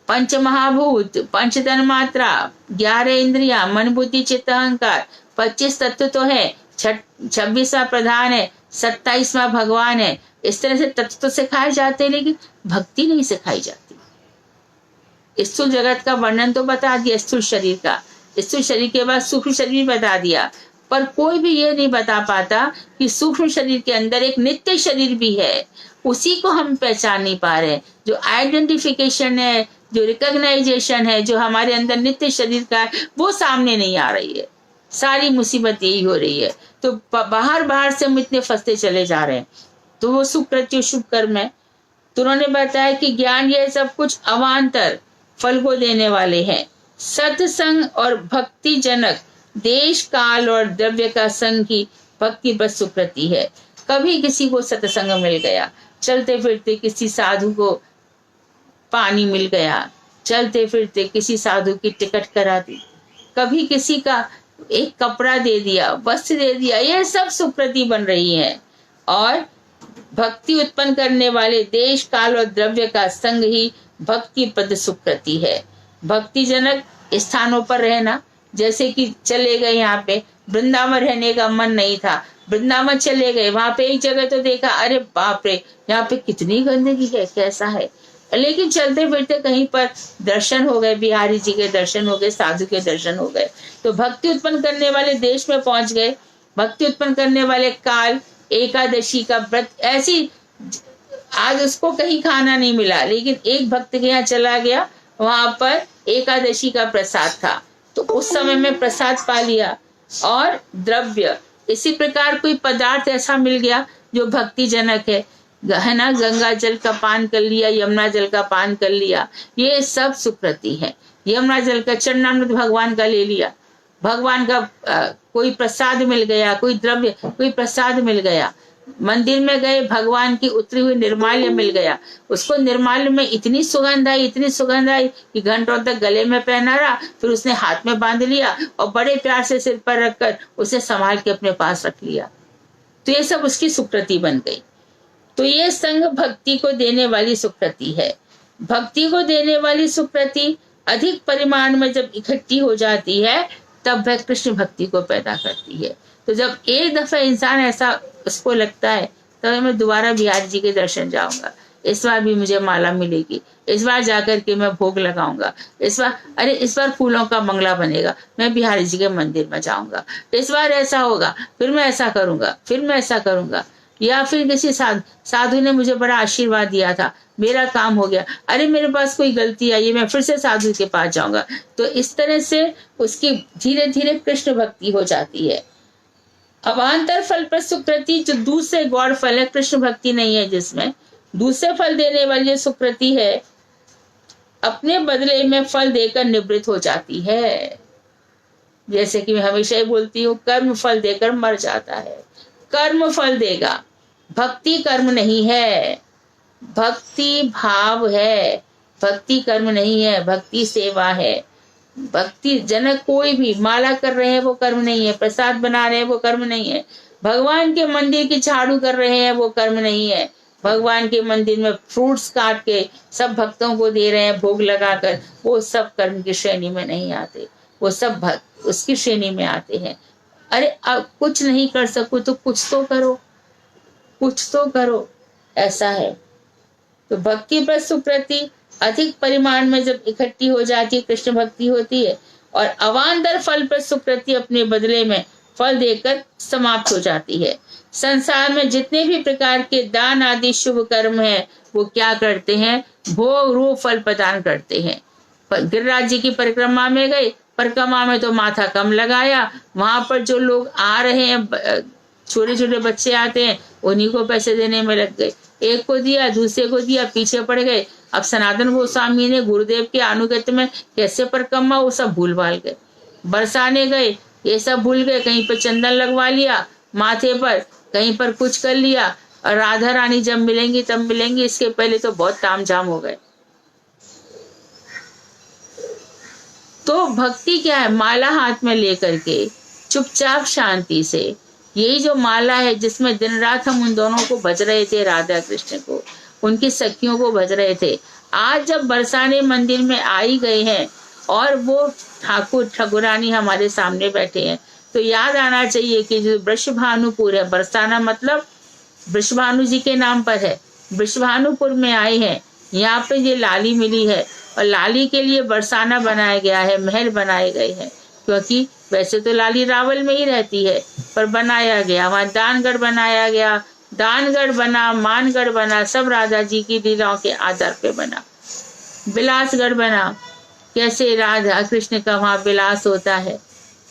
पंच महाभूत, पंच तन्मात्रा, 11 इंद्रिया, मन बुद्धि चित्त अहंकार, 25 तत्व तो है, 26वां प्रधान है, 27वां भगवान है। इस तरह से तत्व तो सिखाए जाते हैं, लेकिन भक्ति नहीं सिखाई जाती। स्थूल जगत का वर्णन तो बता दिया, स्थूल शरीर का, स्थूल शरीर के बाद सूक्ष्म शरीर बता दिया, पर कोई भी ये नहीं बता पाता कि सूक्ष्म शरीर के अंदर एक नित्य शरीर भी है। उसी को हम पहचान नहीं पा रहे। जो आइडेंटिफिकेशन है, जो रिकॉग्नाइजेशन है, जो हमारे अंदर नित्य शरीर का है, वो सामने नहीं आ रही है। सारी मुसीबत यही हो रही है। तो बाहर से हम इतने फंसते चले जा रहे हैं। तो वो सुकृत्य शुभ कर्म है। तो उन्होंने बताया कि ज्ञान ये सब कुछ अवान्तर फल को देने वाले हैं। सत्संग और भक्ति जनक देश काल और द्रव्य का संग ही भक्ति बस सुकृति है। कभी किसी को सत्संग मिल गया, चलते फिरते किसी साधु को पानी मिल गया, चलते फिरते किसी साधु की टिकट करा दी, कभी किसी का एक कपड़ा दे दिया, वस्त्र दे दिया, यह सब सुकृति बन रही है। और भक्ति उत्पन्न करने वाले देश काल और द्रव्य का संग ही भक्ति पद सुकृति है। भक्ति जनक स्थानों पर रहना, जैसे कि चले गए, यहाँ पे वृंदावन रहने का मन नहीं था, वृंदावन चले गए, वहां पे एक जगह तो देखा, अरे बाप रे, यहाँ पे कितनी गंदगी है, कैसा है, लेकिन चलते फिरते कहीं पर दर्शन हो गए, बिहारी जी के दर्शन हो गए, साधु के दर्शन हो गए। तो भक्ति उत्पन्न करने वाले देश में पहुंच गए, भक्ति उत्पन्न करने वाले काल, एकादशी का व्रत, ऐसी आज उसको कहीं खाना नहीं मिला, लेकिन एक भक्त के यहाँ चला गया, वहां पर एकादशी का प्रसाद था, तो उस समय में प्रसाद पा लिया। और द्रव्य, इसी प्रकार कोई पदार्थ ऐसा मिल गया जो भक्ति जनक है ना, गंगा जल का पान कर लिया, यमुना जल का पान कर लिया, ये सब सुकृति है। यमुना जल का चरणामृत भगवान का ले लिया, भगवान का कोई प्रसाद मिल गया, कोई द्रव्य, कोई प्रसाद मिल गया, मंदिर में गए, भगवान की उतरी हुई निर्माल्य मिल गया, उसको निर्माल्य में इतनी सुगंध आई कि घंटों तक गले में पहना रहा, फिर उसने हाथ में बांध लिया और बड़े प्यार से सिर पर रखकर उसे संभाल के अपने पास रख लिया। तो ये सब उसकी सुकृति बन गई। तो ये संग भक्ति को देने वाली सुकृति है। भक्ति को देने वाली सुकृति अधिक परिमाण में जब इकट्ठी हो जाती है, तब वह कृष्ण भक्ति को पैदा करती है। तो जब एक दफा इंसान ऐसा उसको लगता है, तो मैं दोबारा बिहारी जी के दर्शन जाऊंगा, इस बार भी मुझे माला मिलेगी, इस बार जाकर के मैं भोग लगाऊंगा, इस बार फूलों का बंगला बनेगा, मैं बिहारी जी के मंदिर में जाऊंगा, इस बार ऐसा होगा, फिर मैं ऐसा करूंगा। या फिर किसी साधु ने मुझे बड़ा आशीर्वाद दिया था, मेरा काम हो गया, अरे मेरे पास कोई गलती आई है, मैं फिर से साधु के पास जाऊंगा। तो इस तरह से उसकी धीरे धीरे कृष्ण भक्ति हो जाती है। अवान्तर फल पर सुकृति जो दूसरे गौड़ फल है, कृष्ण भक्ति नहीं है, जिसमें दूसरे फल देने वाली सुकृति है अपने बदले में फल देकर निवृत्त हो जाती है। जैसे कि मैं हमेशा ही बोलती हूँ, कर्म फल देकर मर जाता है। कर्म फल देगा, भक्ति कर्म नहीं है, भक्ति भाव है, भक्ति कर्म नहीं है, भक्ति सेवा है। भक्ति जनक कोई भी माला कर रहे हैं वो कर्म नहीं है, प्रसाद बना रहे हैं वो कर्म नहीं है, भगवान के मंदिर की झाड़ू कर रहे हैं वो कर्म नहीं है, भगवान के मंदिर में फ्रूट्स काट के सब भक्तों को दे रहे हैं भोग लगाकर, वो सब कर्म की श्रेणी में नहीं आते, वो सब भक्त उसकी श्रेणी में आते हैं। अरे अब कुछ नहीं कर सको तो कुछ तो करो, कुछ तो करो, ऐसा है। तो भक्ति पर सुकृति अधिक परिमाण में जब इकट्ठी हो जाती है, कृष्ण भक्ति होती है, और अवांतर फल पर सुकृति अपने बदले में फल देकर समाप्त हो जाती है। संसार में जितने भी प्रकार के दान आदि शुभ कर्म हैं, वो क्या करते हैं, भोग रूप फल प्रदान करते हैं। गिरिराज जी की परिक्रमा में गए, परिक्रमा में तो माथा कम लगाया, वहां पर जो लोग आ रहे हैं, छोटे छोटे बच्चे आते हैं, उन्हीं को पैसे देने में लग गए, एक को दिया दूसरे को दिया, पीछे पड़ गए। अब सनातन गोस्वामी ने गुरुदेव के अनुगत्य में कैसे परिक्रमा, वो सब भूल भाल गए। बरसाने गए, ये सब भूल गए, कहीं पर चंदन लगवा लिया माथे पर, कहीं पर कुछ कर लिया, और राधा रानी जब मिलेंगी तब मिलेंगी, इसके पहले तो बहुत तामझाम हो गए। तो भक्ति क्या है, माला हाथ में लेकर के चुपचाप शांति से, यही जो माला है जिसमें दिन रात हम उन दोनों को भज रहे थे, राधा कृष्ण को, उनकी सखियों को भज रहे थे। आज जब बरसाने मंदिर में आई गए हैं और वो ठाकुर ठाकुरानी हमारे सामने बैठे हैं, तो याद आना चाहिए कि जो वृषभानुपुर है, बरसाना मतलब वृषभानु जी के नाम पर है, वृषभानुपुर में आए हैं, यहाँ पे ये लाली मिली है, और लाली के लिए बरसाना बनाया गया है, महल बनाए गए हैं, क्योंकि वैसे तो लाली रावल में ही रहती है, पर बनाया गया, वहाँ दानगढ़ बनाया गया, दानगढ़ बना, मानगढ़ बना, सब राधा जी की लीलाओं के आधार पे बना। बिलासगढ़ बना, कैसे राधा कृष्ण का वहाँ विलास होता है,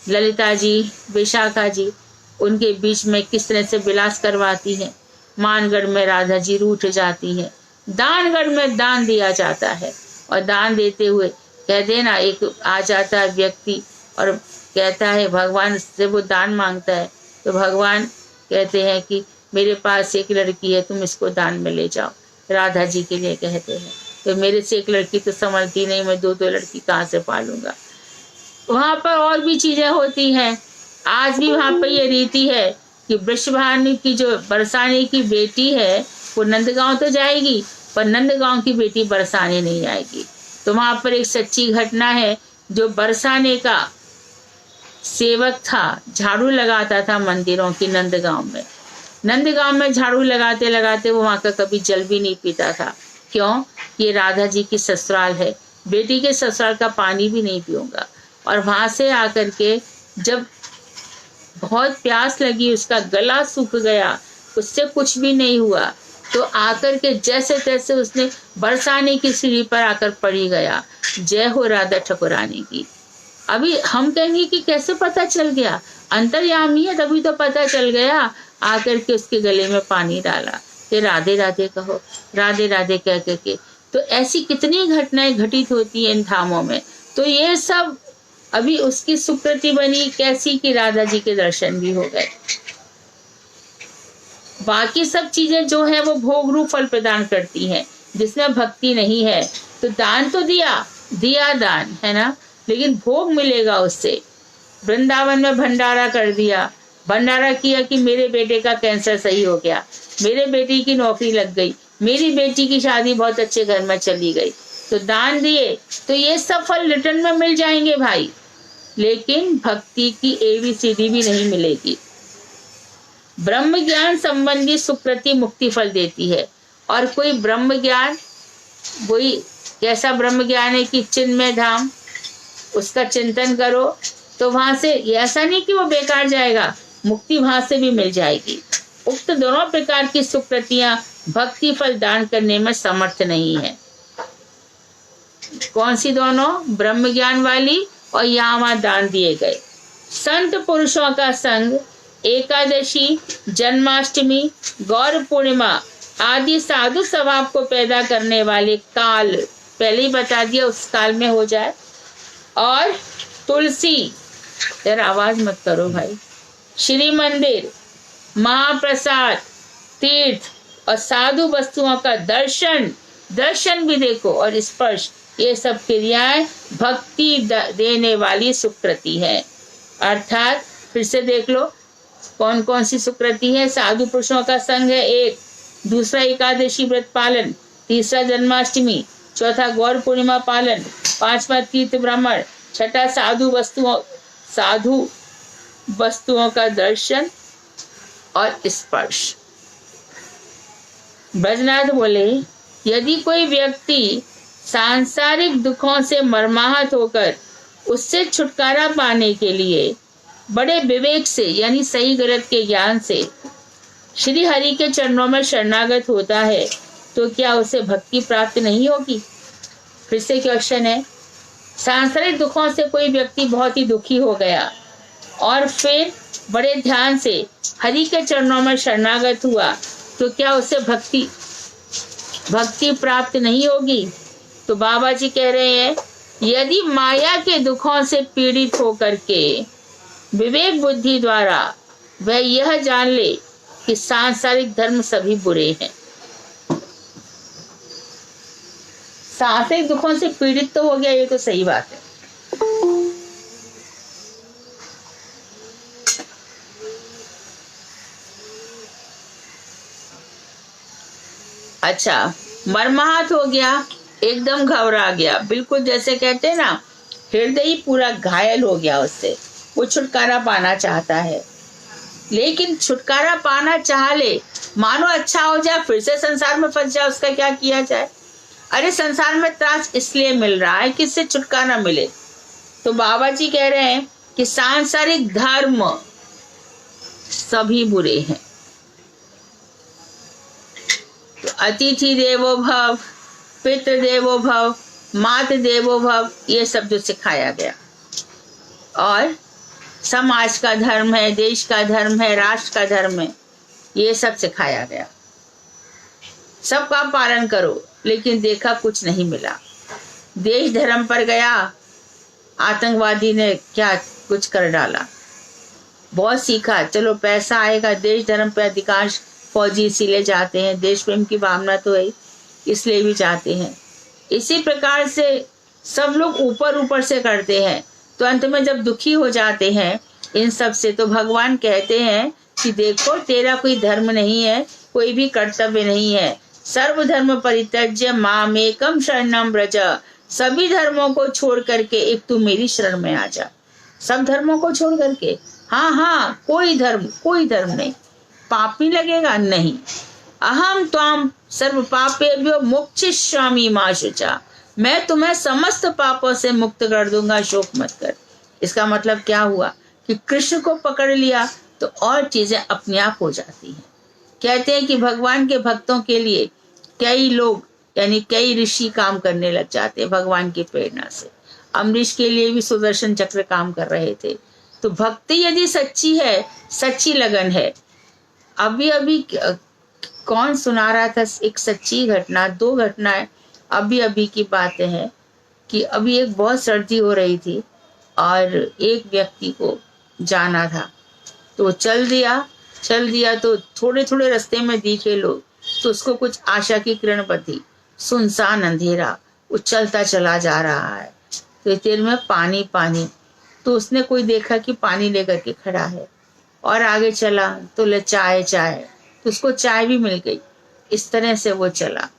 ललिता जी विशाखा जी उनके बीच में किस तरह से विलास करवाती है। मानगढ़ में राधा जी रूठ जाती है, दानगढ़ में दान दिया जाता है, और दान देते हुए कहते हैं ना, एक आ जाता है व्यक्ति और कहता है, भगवान से वो दान मांगता है, तो भगवान कहते हैं कि मेरे पास एक लड़की है, तुम इसको दान में ले जाओ। राधा जी के लिए कहते हैं, तो मेरे से एक लड़की तो संभलती नहीं, मैं दो लड़की कहाँ से पालूंगा। वहां पर और भी चीजें होती हैं। आज भी वहां पर ये रीति है कि वृषभानु की जो बरसाने की बेटी है वो नंदगांव तो जाएगी, पर नंदगांव की बेटी बरसाने नहीं आएगी। तो वहां पर एक सच्ची घटना है, जो बरसाने का सेवक था, झाड़ू लगाता था मंदिरों की नंदगांव में। नंदगांव में झाड़ू लगाते लगाते वो वहां का कभी जल भी नहीं पीता था। क्यों? ये राधा जी की ससुराल है, बेटी के ससुराल का पानी भी नहीं पीऊंगा। और वहां से आकर के जब बहुत प्यास लगी, उसका गला सूख गया, उससे कुछ भी नहीं हुआ, तो आकर के जैसे तैसे उसने बरसाने की सीढ़ी पर आकर पड़ी गया। जय हो राधा ठाकुरानी की। अभी हम कहेंगे कि कैसे पता चल गया, अंतर्यामी है तभी तो पता चल गया। आकर के उसके गले में पानी डाला कि राधे राधे कहो, राधे राधे कह करके। तो ऐसी कितनी घटनाएं घटित होती हैं इन धामों में। तो ये सब अभी उसकी सुकृति बनी कैसी कि राधा जी के दर्शन भी हो गए। बाकी सब चीजें जो है वो भोग रूप फल प्रदान करती हैं, जिसमें भक्ति नहीं है। तो दान तो दिया दान है ना, लेकिन भोग मिलेगा उससे। वृंदावन में भंडारा कर दिया, भंडारा किया कि मेरे बेटे का कैंसर सही हो गया, मेरे बेटी की नौकरी लग गई, मेरी बेटी की शादी बहुत अच्छे घर में चली गई, तो दान दिए, तो ये सब फल रिटर्न में मिल जाएंगे भाई। लेकिन भक्ति की ABCD भी नहीं मिलेगी। ब्रह्म ज्ञान संबंधी सुकृति मुक्ति फल देती है। और कोई ब्रह्म ज्ञान, वही कैसा ब्रह्म ज्ञान है कि चिन्मय धाम, उसका चिंतन करो तो वहां से ऐसा नहीं कि वो बेकार जाएगा, मुक्ति वहां से भी मिल जाएगी। उक्त दोनों प्रकार की सुकृतियां भक्ति फल दान करने में समर्थ नहीं है। कौन सी दोनों? ब्रह्म ज्ञान वाली और यहाँ वहां दान दिए गए। संत पुरुषों का संग, एकादशी, जन्माष्टमी, गौर पूर्णिमा आदि साधु स्वभाव को पैदा करने वाले काल पहले ही बता दिया उस काल में हो जाए। और तुलसी, जरा आवाज मत करो भाई, श्री मंदिर, महाप्रसाद, तीर्थ और साधु वस्तुओं का दर्शन भी देखो और स्पर्श, ये सब क्रियाएं भक्ति देने वाली सुकृति है। अर्थात फिर से देख लो कौन कौन सी सुकृति है। साधु पुरुषों का संग है एक, दूसरा एकादशी व्रत पालन, तीसरा जन्माष्टमी, चौथा गौर पूर्णिमा पालन, पांचवा तीर्थ भ्रमण, छठा साधु वस्तुओं का दर्शन और स्पर्श। ब्रजनाथ बोले, यदि कोई व्यक्ति सांसारिक दुखों से मर्माहत होकर उससे छुटकारा पाने के लिए बड़े विवेक से यानी सही गलत के ज्ञान से श्री हरि के चरणों में शरणागत होता है तो क्या उसे भक्ति प्राप्त नहीं होगी? फिर से क्वेश्चन है, सांसारिक दुखों से कोई व्यक्ति बहुत ही दुखी हो गया और फिर बड़े ध्यान से हरि के चरणों में शरणागत हुआ तो क्या उसे भक्ति प्राप्त नहीं होगी? तो बाबा जी कह रहे हैं, यदि माया के दुखों से पीड़ित होकर के विवेक बुद्धि द्वारा वह यह जान ले कि सांसारिक धर्म सभी बुरे हैं। सांसारिक दुखों से पीड़ित तो हो गया, ये तो सही बात है। अच्छा, मर्माहत हो गया, एकदम घबरा गया, बिल्कुल जैसे कहते हैं ना हृदय ही पूरा घायल हो गया उससे, वो छुटकारा पाना चाहता है। लेकिन छुटकारा पाना चाह ले, मानो अच्छा हो जाए फिर से संसार में फंस जाए, उसका क्या किया जाए? अरे संसार में त्रास इसलिए मिल रहा है कि इससे छुटकारा मिले। तो बाबा जी कह रहे हैं कि सांसारिक धर्म सभी बुरे हैं। तो अतिथि देवो भव, पितृ देवो भव, मातृ देवो भव, ये सब जो सिखाया गया। और समाज का धर्म है, देश का धर्म है, राष्ट्र का धर्म है, ये सब सिखाया गया। सबका पालन करो, लेकिन देखा कुछ नहीं मिला। देश धर्म पर गया, आतंकवादी ने क्या कुछ कर डाला। बहुत सीखा, चलो पैसा आएगा, देश धर्म पे अधिकांश फौजी इसीलिए जाते हैं, देश प्रेम की भावना तो है इसलिए भी जाते हैं। इसी प्रकार से सब लोग ऊपर से करते हैं, तो अंत में जब दुखी हो जाते हैं इन सब से, तो भगवान कहते हैं कि देखो तेरा कोई धर्म नहीं है, कोई भी कर्तव्य नहीं है। सर्वधर्म परित्यज्य मामेकम शरणम व्रज, सभी धर्मों को छोड़ करके एक तू मेरी शरण में आ जा। सब धर्मों को छोड़ करके, हाँ, कोई धर्म नहीं। पाप नहीं लगेगा, नहीं। अहम त्वाम सर्व पापेभ्यो मोक्षयिष्यामि मा शुचा, मैं तुम्हें समस्त पापों से मुक्त कर दूंगा, शोक मत कर। इसका मतलब क्या हुआ कि कृष्ण को पकड़ लिया तो और चीजें अपने आप हो जाती हैं। कहते हैं कि भगवान के भक्तों के लिए कई लोग यानी कई ऋषि काम करने लग जाते हैं भगवान की प्रेरणा से। अम्बरीश के लिए भी सुदर्शन चक्र काम कर रहे थे। तो भक्ति यदि सच्ची है, सच्ची लगन है। अभी कौन सुना रहा था एक सच्ची घटना, 2 घटनाएं अभी की बातें हैं कि अभी एक बहुत सर्दी हो रही थी और एक व्यक्ति को जाना था, तो चल दिया तो थोड़े रास्ते में दिखे लोग, तो उसको कुछ आशा की किरण बंधी, सुनसान अंधेरा, वो चलता चला जा रहा है। तो इतने में पानी, तो उसने कोई देखा कि पानी लेकर के खड़ा है और आगे चला तो ले चाय, तो उसको चाय भी मिल गई। इस तरह से वो चला।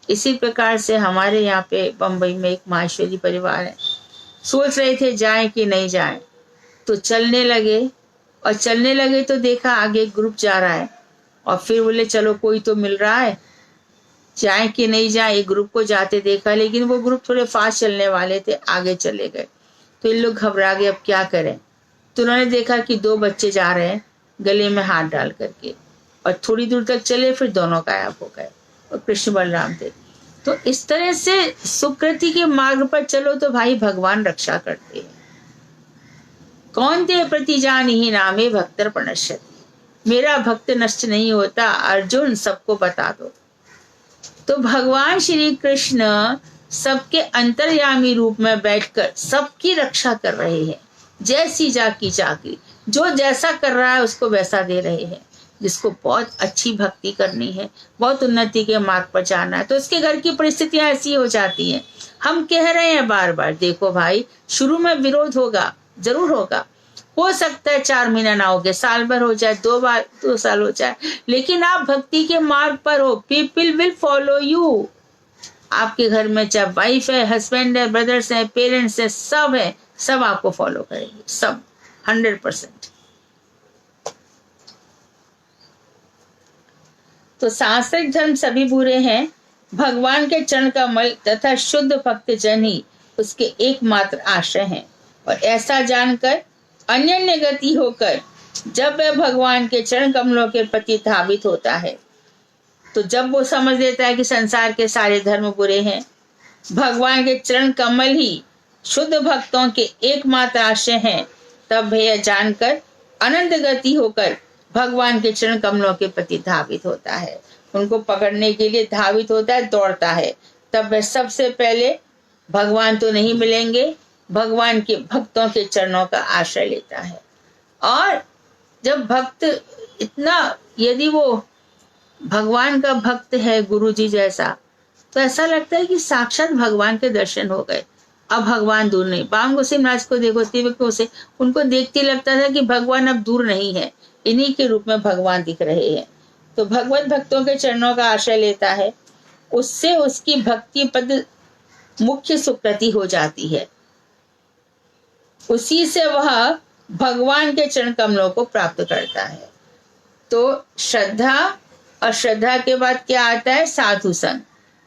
इसी प्रकार से हमारे यहाँ पे बम्बई में एक माहेश्वरी परिवार है, सोच रहे थे जाएं कि नहीं जाएं, तो चलने लगे तो देखा आगे एक ग्रुप जा रहा है और फिर बोले चलो कोई तो मिल रहा है, जाएं कि नहीं जाएं। एक ग्रुप को जाते देखा, लेकिन वो ग्रुप थोड़े फास्ट चलने वाले थे, आगे चले गए। तो इन लोग घबरा गए, अब क्या करें। तो उन्होंने देखा कि 2 बच्चे जा रहे हैं गले में हाथ डाल करके, और थोड़ी दूर तक चले फिर दोनों गायब हो गए, और कृष्ण बलराम थे। तो इस तरह से सुकृति के मार्ग पर चलो तो भाई भगवान रक्षा करते हैं। कौन ते प्रति जानिहि नामे भक्तर प्रणश्यति, मेरा भक्त नष्ट नहीं होता, अर्जुन सबको बता दो। तो भगवान श्री कृष्ण सबके अंतर्यामी रूप में बैठकर सबकी रक्षा कर रहे हैं। जैसी जाकी चाकरी, जो जैसा कर रहा है उसको वैसा दे रहे हैं। जिसको बहुत अच्छी भक्ति करनी है, बहुत उन्नति के मार्ग पर जाना है, तो उसके घर की परिस्थितियां ऐसी हो जाती हैं। हम कह रहे हैं बार बार, देखो भाई, शुरू में विरोध होगा, जरूर होगा। हो सकता है 4 महीना ना हो गए, साल भर हो जाए, 2 साल हो जाए, लेकिन आप भक्ति के मार्ग पर हो। People will follow you. आपके घर में चाहे वाइफ है, हस्बैंड है, ब्रदर्स हैं, पेरेंट्स हैं, सब है, सब आपको फॉलो करेंगे, सब 100%। तो सांसारिक धर्म सभी बुरे हैं, भगवान के चरण कमल तथा शुद्ध भक्त जन ही उसके एकमात्र आश्रय हैं। और ऐसा जानकर अन्य गति होकर जब वह भगवान के चरण कमलों के प्रति धावित होता है, तो जब वो समझ लेता है कि संसार के सारे धर्म बुरे हैं, भगवान के चरण कमल ही शुद्ध भक्तों के एकमात्र आश्रय हैं, तब वह जानकर अनंत गति होकर भगवान के चरण कमलों के प्रति धावित होता है, उनको पकड़ने के लिए धावित होता है, दौड़ता है। तब वह सबसे पहले भगवान तो नहीं मिलेंगे, भगवान के भक्तों के चरणों का आश्रय लेता है। और जब भक्त इतना, यदि वो भगवान का भक्त है गुरु जी जैसा, तो ऐसा लगता है कि साक्षात भगवान के दर्शन हो गए। अब भगवान दूर नहीं। बाम गोसाई महाराज को देखो, तिवकों से उनको देखते लगता था कि भगवान अब दूर नहीं है, इन्हीं के रूप में भगवान दिख रहे हैं। तो भगवत भक्तों के चरणों का आश्रय लेता है, उससे उसकी भक्ति पद मुख्य सुकृति हो जाती है, उसी से वह भगवान के चरण कमलों को प्राप्त करता है। तो श्रद्धा, और श्रद्धा के बाद क्या आता है? साधु संग,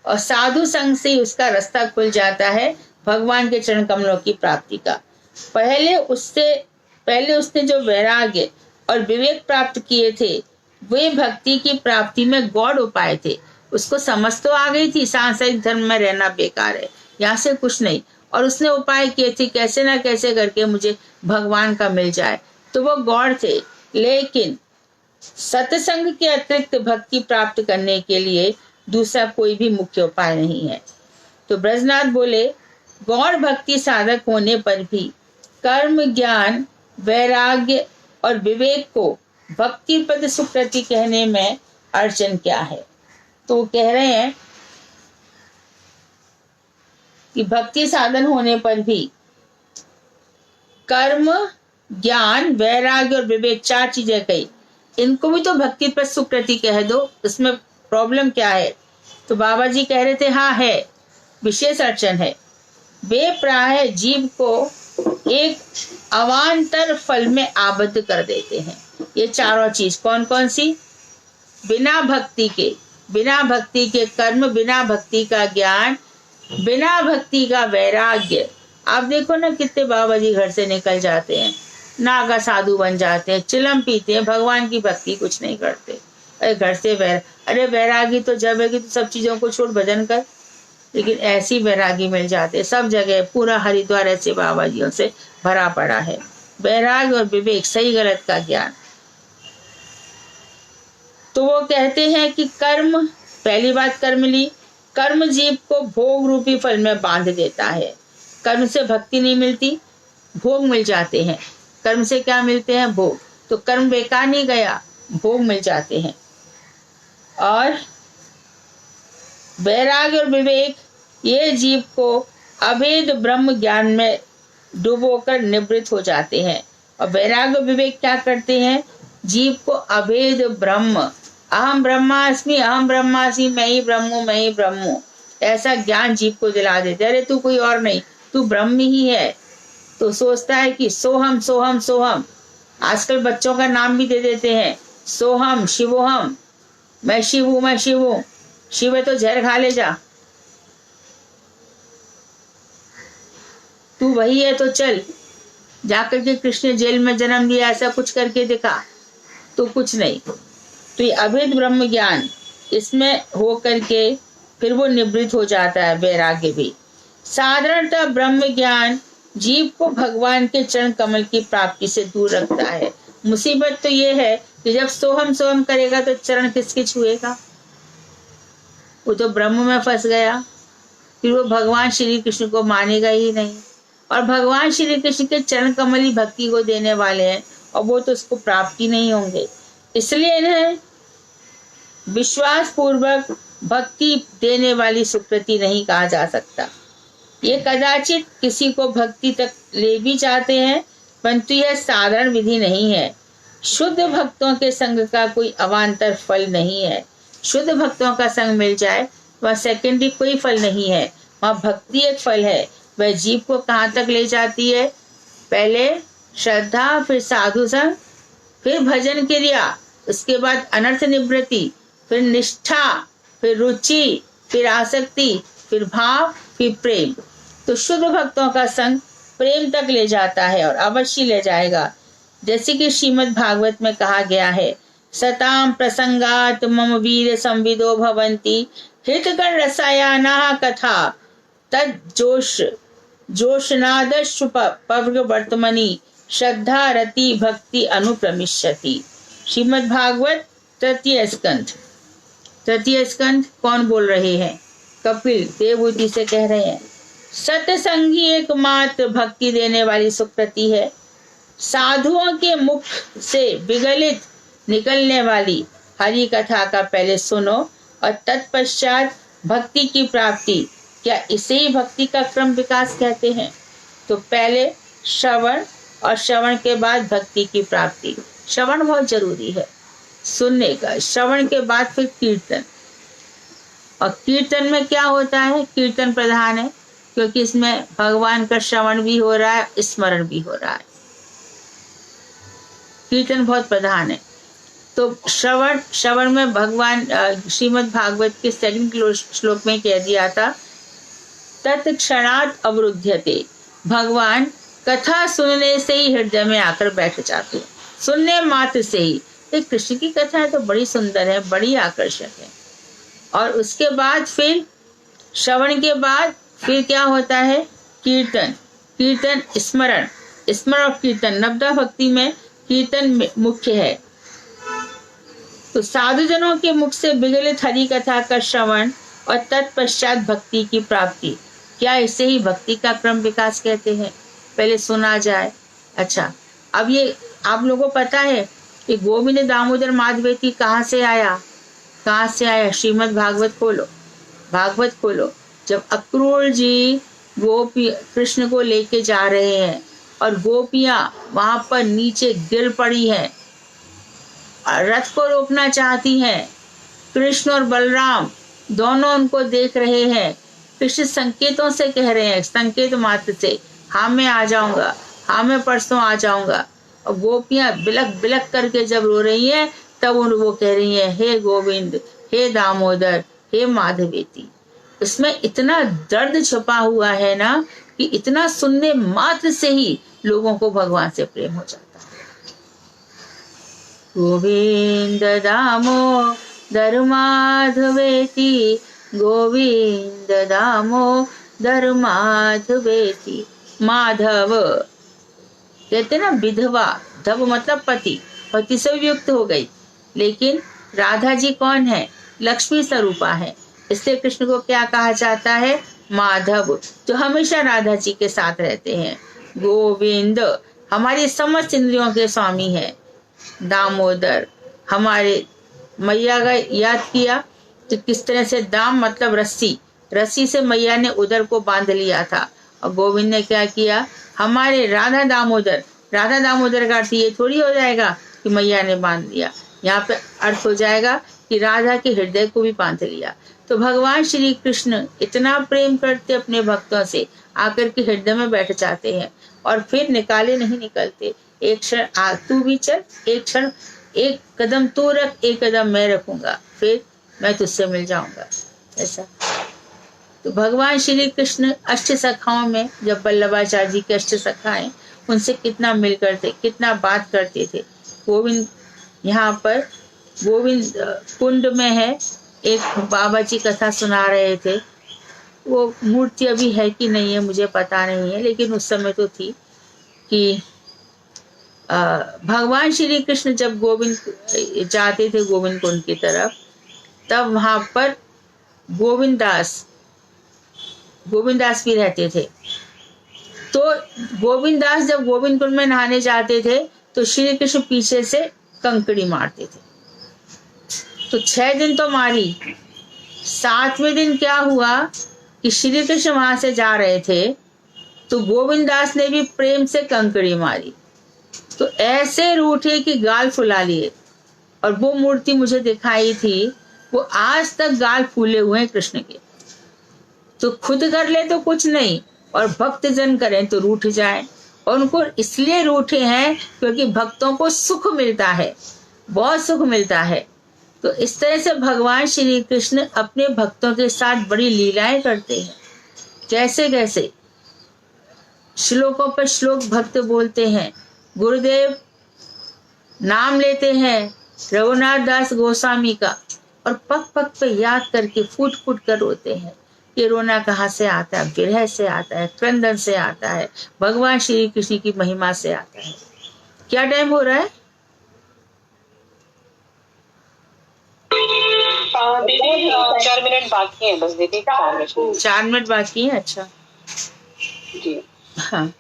और साधु संग से उसका रास्ता खुल जाता है भगवान के चरण कमलों की प्राप्ति का। पहले उसने जो वैराग्य और विवेक प्राप्त किए थे, वे भक्ति की प्राप्ति में गौड़ उपाय थे। उसको समझ तो आ गई थी सांसारिक धर्म में रहना बेकार है, यहाँ से कुछ नहीं, और उसने उपाय किए थे कैसे ना कैसे करके मुझे भगवान का मिल जाए, तो वो गौड़ थे। लेकिन सत्संग के अतिरिक्त भक्ति प्राप्त करने के लिए दूसरा कोई भी मुख्य उपाय नहीं है। तो ब्रजनाथ बोले, गौड़ भक्ति साधक होने पर भी कर्म, ज्ञान, वैराग्य और विवेक को भक्ति पद सुकृति कहने में अड़चन क्या है? तो वो कह रहे हैं कि भक्ति साधन होने पर भी कर्म, ज्ञान, वैराग्य और विवेक, 4 चीजें कही, इनको भी तो भक्ति पद सुकृति कह दो, इसमें प्रॉब्लम क्या है? तो बाबा जी कह रहे थे, हाँ है, विशेष अड़चन है। वे प्राय जीव को एक अवान्तर फल में आबद्ध कर देते हैं। ये चारों चीज कौन कौन सी? बिना भक्ति के कर्म, बिना भक्ति का ज्ञान, बिना भक्ति का वैराग्य। आप देखो ना, कितने बाबा जी घर से निकल जाते हैं, नागा साधु बन जाते हैं, चिलम पीते हैं, भगवान की भक्ति कुछ नहीं करते। अरे घर से अरे वैरागी तो जब है कि तो सब चीजों को छोड़ भजन कर। लेकिन ऐसी वैरागी मिल जाते सब जगह, पूरा हरिद्वार ऐसे बाबा जियों से भरा पड़ा है। वैराग और विवेक, सही गलत का ज्ञान। तो वो कहते हैं कि कर्म, पहली बात कर्म ली, कर्म जीव को भोग रूपी फल में बांध देता है। कर्म से भक्ति नहीं मिलती, भोग मिल जाते हैं। कर्म से क्या मिलते हैं? भोग। तो कर्म बेकार नहीं गया, भोग मिल जाते हैं। और वैराग्य और विवेक, ये जीव को अभेद ब्रह्म ज्ञान में डुबोकर निवृत्त हो जाते हैं। और वैराग्य और विवेक क्या करते हैं? जीव को अभेद ब्रह्म, अहम ब्रह्मास्मि, मैं ही ब्रह्म हूँ, मैं ही ब्रह्म हूँ, ऐसा ज्ञान जीव को दिला देते। अरे तू कोई और नहीं, तू ब्रह्म ही है। तो सोचता है कि सोहम सोहम सोहम। आजकल बच्चों का नाम भी दे देते हैं, सोहम शिवोहम, मैं शिव हूँ, मैं शिव हूँ। शिव है तो जहर खा ले जा, तू वही है तो चल, जाकर के कृष्ण जेल में जन्म लिया, ऐसा कुछ करके दिखा। तो कुछ नहीं। तो ये अभेद ब्रह्म ज्ञान, इसमें हो करके फिर वो निवृत्त हो जाता है। वैराग्य भी साधारणतः ब्रह्म ज्ञान जीव को भगवान के चरण कमल की प्राप्ति से दूर रखता है। मुसीबत तो ये है कि जब सोहम सोहम करेगा तो चरण किसके छुएगा? वो तो ब्रह्म में फंस गया। फिर वो भगवान श्री कृष्ण को मानेगा ही नहीं। और भगवान श्री कृष्ण के चरण कमल ही भक्ति को देने वाले हैं, और वो तो उसको प्राप्त ही नहीं होंगे। इसलिए इन्हें विश्वास पूर्वक भक्ति देने वाली सुकृति नहीं कहा जा सकता। ये कदाचित किसी को भक्ति तक ले भी जाते हैं, परंतु यह साधारण विधि नहीं है। शुद्ध भक्तों के संग का कोई अवान्तर फल नहीं है। शुद्ध भक्तों का संग मिल जाए वह सेकेंडरी कोई फल नहीं है, वह भक्ति एक फल है। वह जीव को कहाँ तक ले जाती है? पहले श्रद्धा, फिर साधु संग, फिर भजन क्रिया, उसके बाद अनर्थ निवृत्ति, फिर निष्ठा, फिर रुचि, फिर आसक्ति, फिर भाव, फिर प्रेम। तो शुद्ध भक्तों का संग प्रेम तक ले जाता है और अवश्य ले जाएगा। जैसे कि श्रीमद् भागवत में कहा गया है, सताम प्रसंगात मम वीर संविदो भवन्ति हितगण रसायना कथा तद जोशनादश्व वर्तमनि श्रद्धा रति भक्ति अनुप्रमिष्यति। श्रीमद् भागवत तृतीय स्कंध कौन बोल रहे हैं? कपिल देवहूति से कह रहे हैं। सत्संगी एकमात्र भक्ति देने वाली सुकृति है। साधुओं के मुख से विगलित निकलने वाली हरि कथा का पहले सुनो और तत्पश्चात भक्ति की प्राप्ति, क्या इसे ही भक्ति का क्रम विकास कहते हैं? तो पहले श्रवण और श्रवण के बाद भक्ति की प्राप्ति। श्रवण बहुत जरूरी है, सुनने का। श्रवण के बाद फिर कीर्तन, और कीर्तन में क्या होता है? कीर्तन प्रधान है, क्योंकि इसमें भगवान का श्रवण भी हो रहा है, स्मरण भी हो रहा है। कीर्तन बहुत प्रधान है। तो श्रवण में भगवान श्रीमद् भागवत के सेकंड श्लोक में कह दिया था, तत्क्षणात् अवरुध्यते। भगवान कथा सुनने से ही हृदय में आकर बैठ जाते हैं, सुनने मात्र से ही। एक कृष्ण की कथा है तो बड़ी सुंदर है, बड़ी आकर्षक है। और उसके बाद फिर श्रवण के बाद फिर क्या होता है? कीर्तन स्मरण और कीर्तन। नवदा भक्ति में कीर्तन मुख्य है। तो साधुजनों के मुख से विगलित हरि कथा का श्रवण और तत्पश्चात भक्ति की प्राप्ति, क्या इसे ही भक्ति का क्रम विकास कहते हैं? पहले सुना जाए। अच्छा, अब ये आप लोगों को पता है कि गोविंद दामोदर माधवेती कहाँ से आया? श्रीमद् भागवत खोलो। जब अक्रूर जी गोपी कृष्ण को लेके जा रहे हैं और गोपियां वहां पर नीचे गिर पड़ी हैं और रथ को रोकना चाहती हैं, कृष्ण और बलराम दोनों उनको देख रहे हैं। कृष्ण संकेतों से कह रहे हैं, संकेत मात्र से, हाँ मैं आ जाऊंगा, हाँ मैं परसों आ जाऊंगा। और गोपियां बिलक करके जब रो रही हैं, तब वो कह रही हैं, हे गोविंद, हे दामोदर, हे माधवेती। इसमें इतना दर्द छुपा हुआ है ना, कि इतना सुनने मात्र से ही लोगों को भगवान से प्रेम हो जाता है। गोविंद दामोदर माधवेती, गोविंद दामोदर माधवेती। माधव कहते ना विधवा, धव मतलब पति से युक्त हो गई। लेकिन राधा जी कौन है? लक्ष्मी स्वरूपा है। इसलिए कृष्ण को क्या कहा जाता है? माधव, जो हमेशा राधा जी के साथ रहते हैं। गोविंद हमारी समस्त इंद्रियों के स्वामी है। दामोदर हमारे मैया का याद किया तो किस तरह से दाम मतलब रस्सी से मैया ने उदर को बांध लिया था। और गोविंद ने क्या किया? हमारे राधा दामोदर का अर्थ ये थोड़ी हो जाएगा कि मैया ने बांध लिया। यहाँ पे अर्थ हो जाएगा कि राधा के हृदय को भी बांध लिया। तो भगवान श्री कृष्ण इतना प्रेम करते अपने भक्तों से, आकर के हृदय में बैठ जाते हैं और फिर निकाले नहीं निकलते। एक क्षण तू भी चल, एक क्षण एक कदम तू रख, एक कदम मैं रखूंगा, फिर मैं तुझसे मिल जाऊंगा। ऐसा तो भगवान श्री कृष्ण अष्ट सखाओं में, जब वल्लभाचार्य जी के अष्ट सखा हैं, उनसे कितना मिल करते, कितना बात करते थे। गोविंद यहाँ पर गोविंद कुंड में है, एक बाबा जी कथा सुना रहे थे। वो मूर्ति अभी है कि नहीं है मुझे पता नहीं है, लेकिन उस समय तो थी कि भगवान श्री कृष्ण जब गोविंद जाते थे गोविंद कुंड की तरफ, तब वहां पर गोविंद दास गोविंदास भी रहते थे। तो गोविंदास जब गोविंद कुंड में नहाने जाते थे तो श्री कृष्ण पीछे से कंकड़ी मारते थे। तो 6 दिन तो मारी। 7वें दिन क्या हुआ कि श्री कृष्ण वहां से जा रहे थे तो गोविंदास ने भी प्रेम से कंकड़ी मारी, तो ऐसे रूठे कि गाल फुला लिए। और वो मूर्ति मुझे दिखाई थी, वो आज तक गाल फूले हुए हैं कृष्ण के। तो खुद कर ले तो कुछ नहीं, और भक्त जन करें तो रूठ जाए। और उनको इसलिए रूठे हैं क्योंकि भक्तों को सुख मिलता है, बहुत सुख मिलता है। तो इस तरह से भगवान श्री कृष्ण अपने भक्तों के साथ बड़ी लीलाएं करते हैं। कैसे कैसे श्लोकों पर श्लोक भक्त बोलते हैं, गुरुदेव नाम लेते हैं रघुनाथ दास गोस्वामी का, और पग पग पे याद करके फूट फूट कर रोते हैं। ये रोना कहाँ से आता है? विरह से आता है, क्रंदन से आता है, भगवान श्री कृष्ण की महिमा से आता है। क्या टाइम हो रहा है? दीदी 4 मिनट बाकी है बस दीदी, 4 मिनट बाकी है। अच्छा जी हाँ,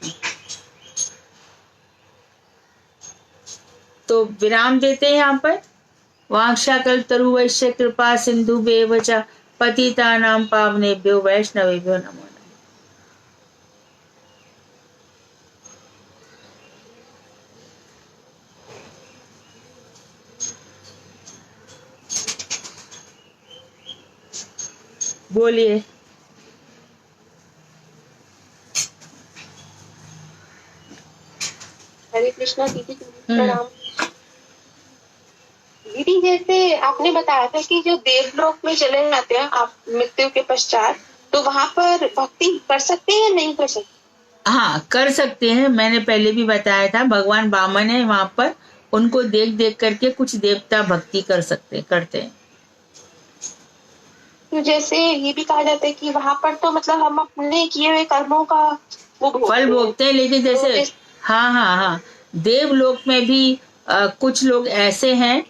तो विराम देते हैं यहाँ पर। वांक्षाकल तरु वैश्य कृपा सिंधु बेवचा पतितानां पावनेभ्यो वैष्णवेभ्यो नमो नमः। बोलिए। हरे कृष्णा दीदी, प्रणाम। दीदी जैसे आपने बताया था कि जो देवलोक में चले जाते हैं आप मृत्यु के पश्चात, तो वहां पर भक्ति कर सकते हैं या नहीं कर सकते? हाँ, कर सकते हैं। मैंने पहले भी बताया था, भगवान वामन है वहां पर, उनको देख देख करके कुछ देवता भक्ति करते हैं। तो जैसे ये भी कहा जाता है कि वहां पर तो मतलब हम अपने किए हुए कर्मों का वो फल भोगते हैं। लेकिन जैसे हाँ, देवलोक में भी कुछ लोग ऐसे हैं,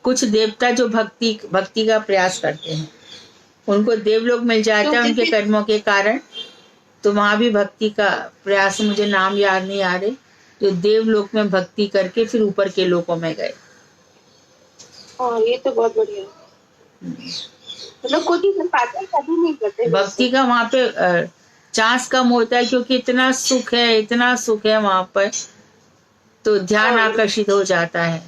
कुछ देवता जो भक्ति का प्रयास करते हैं, उनको देवलोक मिल जाता है उनके कर्मों के कारण। तो वहां भी भक्ति का प्रयास, मुझे नाम याद नहीं आ रहे, जो देवलोक में भक्ति करके फिर ऊपर के लोकों में गए। हाँ, ये तो बहुत बढ़िया। मतलब खुद ही कर पाते हैं, कभी नहीं करते। भक्ति का वहां पे चांस कम होता है क्योंकि इतना सुख है वहां पर, तो ध्यान आकर्षित हो जाता है।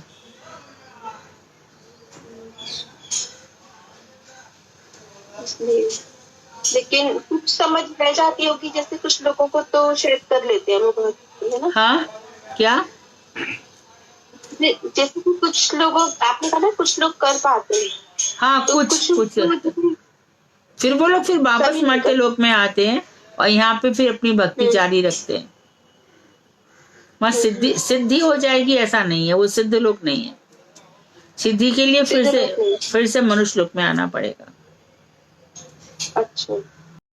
इसलिए लेकिन कुछ समझ रह जाती होगी, जैसे कुछ लोगों को तो शायद कर लेते हैं वो, है ना? हाँ, क्या? जैसे कि कुछ लोगों, आपने कहा ना कुछ लोग कर पाते हैं। हाँ, तो कुछ फिर वो लोग फिर वापस मर्त्य लोक में आते हैं और यहाँ पे फिर अपनी भक्ति जारी रखते हैं। वहाँ सिद्धि हो जाएगी ऐसा नहीं है, वो सिद्ध लोक नहीं है। सिद्धि के लिए फिर से मनुष्य लोक में आना पड़ेगा। अच्छा।